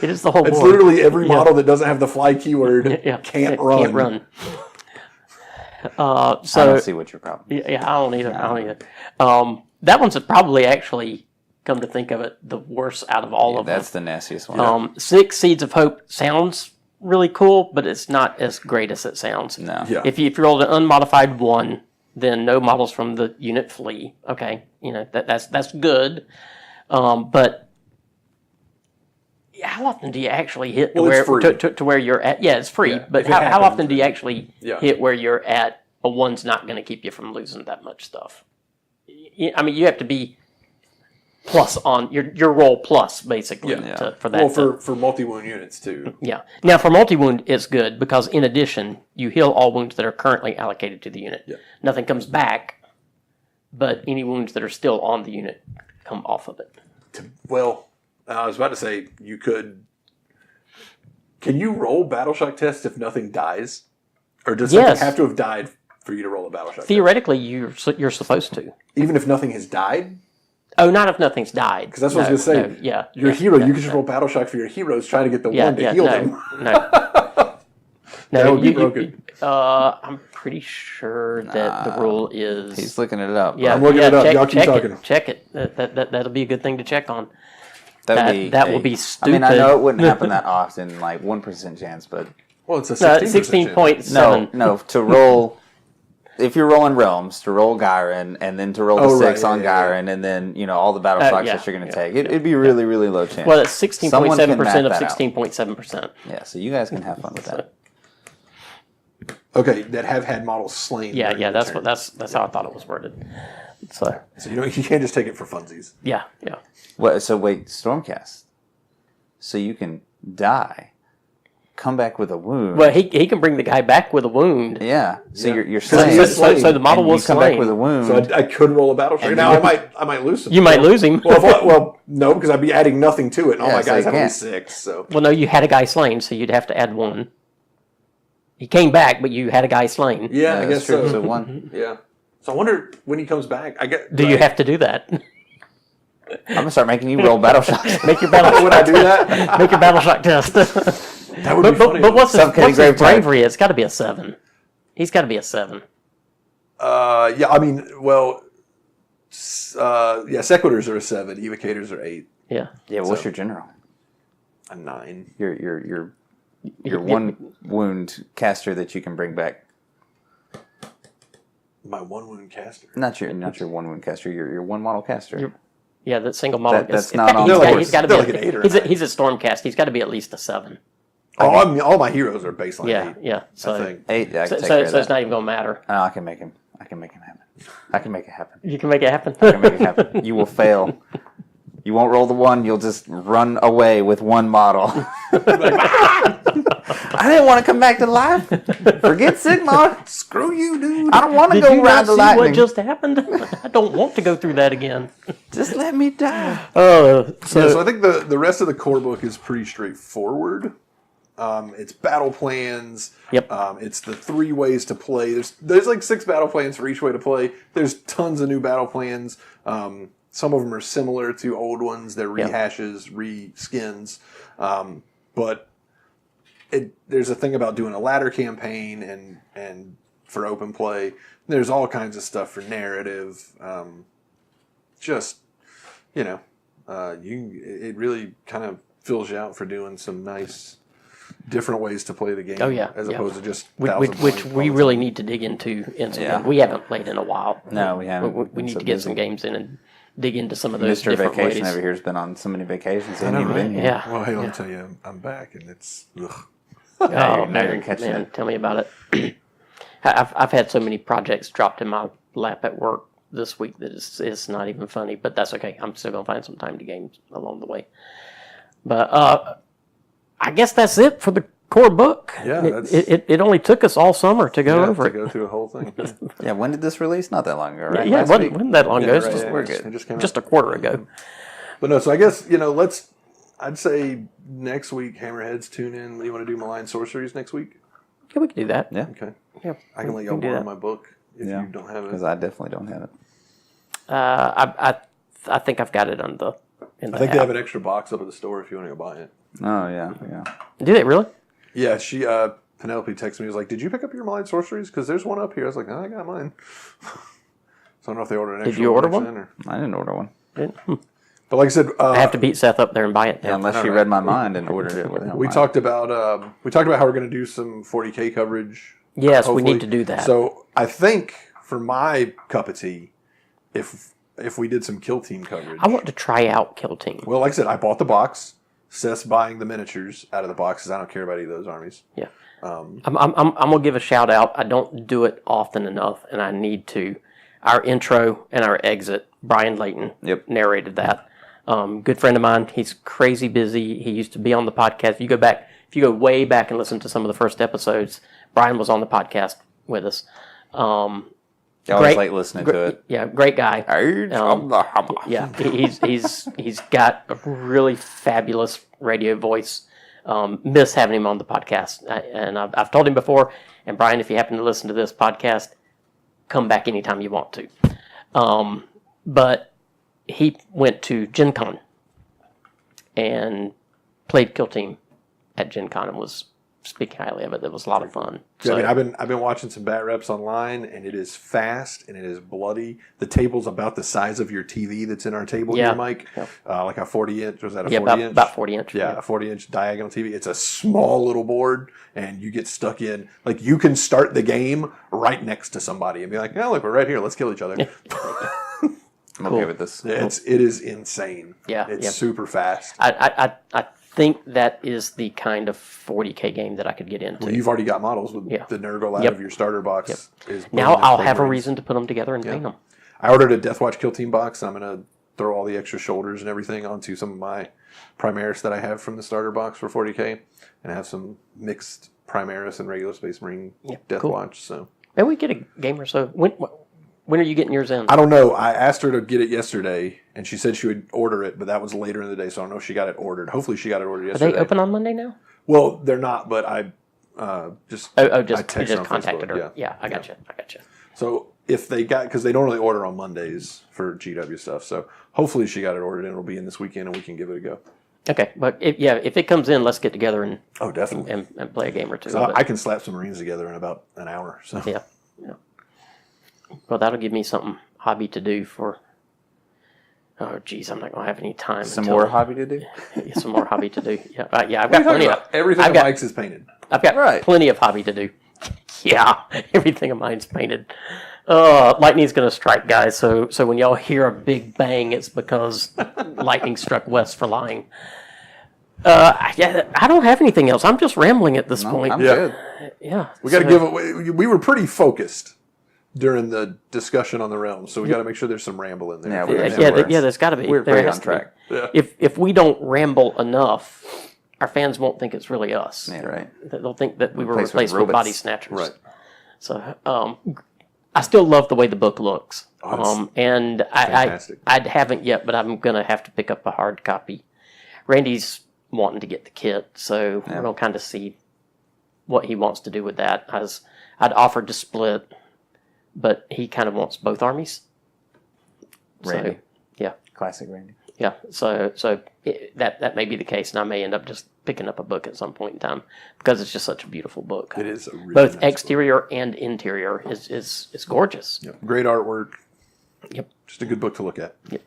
It is the whole It's board. literally every model that doesn't have the fly keyword can't run. Can't run. I So don't see what your problem is. yeah, I don't either. That one's probably actually, come to think of it, the worst out of all of them. That's the nastiest one. 6 Seeds of Hope sounds really cool, but it's not as great as it sounds. No. Yeah. If you rolled an unmodified 1, then no models from the unit flee. Okay, that's good. But how often do you actually hit Well, it's free. to where you're at? Yeah, it's free. Yeah, But if it how happens, often do you actually Yeah. hit where you're at? A 1's not going to keep you from losing that much stuff. I mean, you have to be plus on your roll plus basically Yeah. for that. Well, for multi-wound units, too. Yeah. Now, for multi-wound, it's good because, in addition, you heal all wounds that are currently allocated to the unit. Yeah. Nothing comes back, but any wounds that are still on the unit come off of it. Well, I was about to say, you could... Can you roll Battle Shock tests if nothing dies? Or does Yes. something have to have died for you to roll a battle shock? Theoretically, you're supposed to. Even if nothing has died? Oh, not if nothing's died. Because that's what I was going to say. Yeah. Your yeah, hero, yeah, you can just roll battle shock for your heroes, trying to get the Yeah, one to yeah, heal no, them. no. That No, would be broken. I'm pretty sure that the rule is. He's looking it up. Yeah, I'm looking yeah, it up. check, Y'all keep check talking. It, check it. That'll be a good thing to check on. That will be stupid. I mean, I know it wouldn't happen that often, like 1% chance, but Well, it's a 16%. 16.7. no, to roll. If you're rolling realms, to roll Gyron, and then to roll the 6 on Gyron, and then all the battle shocks yeah, that you're going to yeah, take, it'd be really, really low chance. Well, it's Someone can 16.7% map of that out. 16.7%. Yeah, so you guys can have fun with that. Okay, that have had models slain. Yeah, during yeah. the That's turn. that's how I thought it was worded. So So you can't just take it for funsies. yeah, yeah. So wait, Stormcast. So you can die, come back with a wound. Well, he can bring the guy back with a wound. Yeah. So Yeah. you're So slain. he is slain, So the model and you was come slain. back with a wound. So I could roll a battle shock. And Now you- I might lose some. You might lose him. Well, no, because I'd be adding nothing to it. And all Yeah, my so guys you have only can't. 6. So Well, no, you had a guy slain, so you'd have to add 1. He came back, but you had a guy slain. yeah, I that's guess true. so. So one. Yeah. So I wonder when he comes back. I get. Do you have to do that? I'm gonna start making you roll battle shocks. Make your battle. Would I do that? Make your battle shock test. That would be funny. but what's his Suffocating Grave type. bravery? It's got to be a 7. He's got to be a 7. Yeah, I mean, well, sequiturs are a 7. Evocators are 8. Yeah. Yeah. What's So- your general? A 9. Your one wound caster that you can bring back. My 1 wound caster. Not your one wound caster. Your one model caster. Yeah, that single model. That's not on he's the got, board. he's got to be. Still like an 8 or a 9. He's a Stormcast. He's got to be at least a 7. All my heroes are baseline Yeah, 8. yeah. So, I think. 8. Yeah, I so, can take so, care of so it's that. not even gonna matter. No, I can make him. I can make him happen. I can make it happen. You can make it happen. I can make it happen. You will fail. You won't roll the 1. You'll just run away with 1 model. I didn't want to come back to life. Forget Sigmar. Screw you, dude. I don't want to Did go you ride not the see lightning. what just happened? I don't want to go through that again. Just let me die. So I think the rest of the core book is pretty straightforward. It's battle plans. Yep. It's the 3 ways to play. There's like 6 battle plans for each way to play. There's tons of new battle plans. Some of them are similar to old ones. They're Yep. rehashes, reskins. But there's a thing about doing a ladder campaign and for open play. There's all kinds of stuff for narrative. It really kind of fills you out for doing some nice different ways to play the game. Oh, yeah, as yeah. opposed to just which 1,000 we points all really the time. need to dig into. Yeah. We haven't played in a while. No, we haven't. We Been need so to get busy. some games in and dig into some of those Mr. different Vacation ways. over here has been on so many vacations. He I ain't know, even right? been here. Yeah. Well, hey, let me tell you, I'm back, and it's ugh. Oh Now man, you're catching man, it. tell me about it. I've had so many projects dropped in my lap at work this week that it's not even funny, but that's okay. I'm still gonna find some time to game along the way. But I guess that's it for the core book. Yeah, that's- it only took us all summer to go over to it. go through the whole thing. Yeah, when did this release? Not that long ago, right? Yeah, it Last wasn't, week? wasn't that long ago. It's right, just, yeah, we're it good. just came just a out. quarter ago. But no, so I guess I'd say next week, Hammerheads, tune in. You want to do Malign Sorceries next week? Yeah, we can do that. Yeah, Okay. Yeah, I can let we y'all do borrow that. my book if yeah. you don't have Because it. I definitely don't have it. I think I've got it in the I think they app. have an extra box up at the store if you want to go buy it. Oh yeah, yeah. Do they really? Yeah, Penelope texted me. Was like, "Did you pick up your Malign Sorceries? Because there's one up here." I was like, "No, I got mine." So I don't know if they ordered an Did extra you order next one? in or- I didn't order one. But like I said, I have to beat Seth up there and buy it. Yeah, Now. unless all you right. read my mind and ordered it without we mine. talked about how we're going to do some 40K coverage. Yes, we hopefully. need to do that. So I think for my cup of tea, if we did some Kill Team coverage, I want to try out Kill Team. well, like I said, I bought the box. Seth's buying the miniatures out of the boxes. I don't care about either of those armies. Yeah. I'm gonna give a shout out. I don't do it often enough, and I need to. Our intro and our exit, Brian Layton Yep. narrated that. Good friend of mine. He's crazy busy. He used to be on the podcast. If you go way back and listen to some of the first episodes, Brian was on the podcast with us. I always great- like listening to it. Yeah, great guy. Yeah, he's got a really fabulous radio voice. miss having him on the podcast. And I've told him before, and Brian, if you happen to listen to this podcast, come back anytime you want to. But he went to Gen Con and played Kill Team at Gen Con and was speaking highly of it. It was a lot of fun. Yeah, I mean, I've been watching some bat reps online, and it is fast and it is bloody. The table's about the size of your TV that's in our table here, Mike. Yeah. Like a 40-inch. Was that a 40-inch? About 40 inch. Yeah, a 40-inch diagonal TV. It's a small little board, and you get stuck in. Like, you can start the game right next to somebody and be like, "Oh, look, we're right here. Let's kill each other." I'm okay with this. It is insane. Yeah, it's super fast. I think that is the kind of 40K game that I could get into. Well, you've already got models with the Nurgle out of your starter box. Is now I'll have a reason to put them together and paint them. I ordered a Deathwatch Kill Team box, and I'm going to throw all the extra shoulders and everything onto some of my Primaris that I have from the starter box for 40K, and I have some mixed Primaris and regular Space Marine Deathwatch. So maybe we get a game or so. When are you getting yours in? I don't know. I asked her to get it yesterday, and she said she would order it, but that was later in the day, so I don't know if she got it ordered. Hopefully she got it ordered yesterday. Are they open on Monday now? Well, they're not, but I just you I just texted contacted Facebook, her. Yeah, I got you. So if they got, because they don't really order on Mondays for GW stuff, so hopefully she got it ordered and it'll be in this weekend and we can give it a go. Okay, but if it comes in, let's get together and definitely and play a game or two. So I can slap some Marines together in about an hour. So yeah. Well, that'll give me something hobby to do for. Oh, geez, I'm not going to have any time. Some more hobby to do? Some more hobby to do. Yeah, I've got plenty of everything. Of Mike's is painted. I've got plenty of hobby to do. Yeah, everything of mine's painted. Lightning's going to strike, guys. So when y'all hear a big bang, it's because lightning struck Wes for lying. I don't have anything else. I'm just rambling at this point. I'm good. Yeah, we got to give away. We were pretty focused during the discussion on the realm, so we got to make sure there's some ramble in there. There's got to be. We're pretty on track. Yeah. If we don't ramble enough, our fans won't think it's really us. Yeah, right. They'll think that we were Replaced replaced with with body robots. snatchers. Right. So, I still love the way the book looks. And fantastic. I haven't yet, but I'm going to have to pick up a hard copy. Randy's wanting to get the kit, so we're going to kind of see what he wants to do with that. I'd offered to split, but he kind of wants both armies. Randy. So, yeah. Classic Randy. Yeah, so that may be the case, and I may end up just picking up a book at some point in time because it's just such a beautiful book. It is a really both nice exterior and interior is gorgeous. book. Yep. Great artwork. Yep. Just a good book to look at. Yep.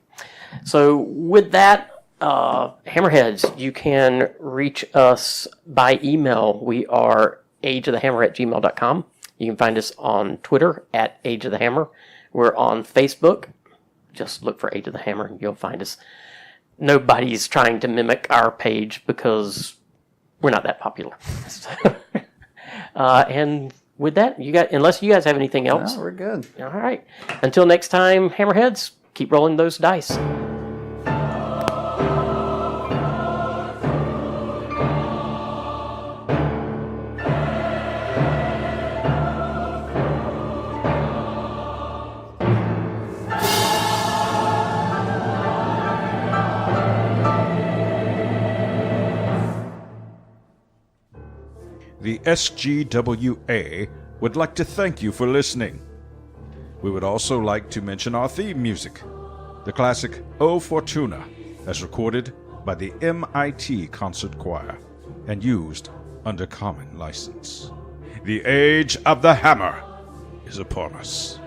So with that, Hammerheads, you can reach us by email. We are ageofthehammer@gmail.com. You can find us on Twitter at Age of the Hammer. We're on Facebook. Just look for Age of the Hammer and you'll find us. Nobody's trying to mimic our page because we're not that popular. And with that, unless you guys have anything else. No, we're good. All right. Until next time, Hammerheads, keep rolling those dice. The SGWA would like to thank you for listening. We would also like to mention our theme music, the classic O Fortuna, as recorded by the MIT Concert Choir and used under common license. The Age of the Hammer is upon us.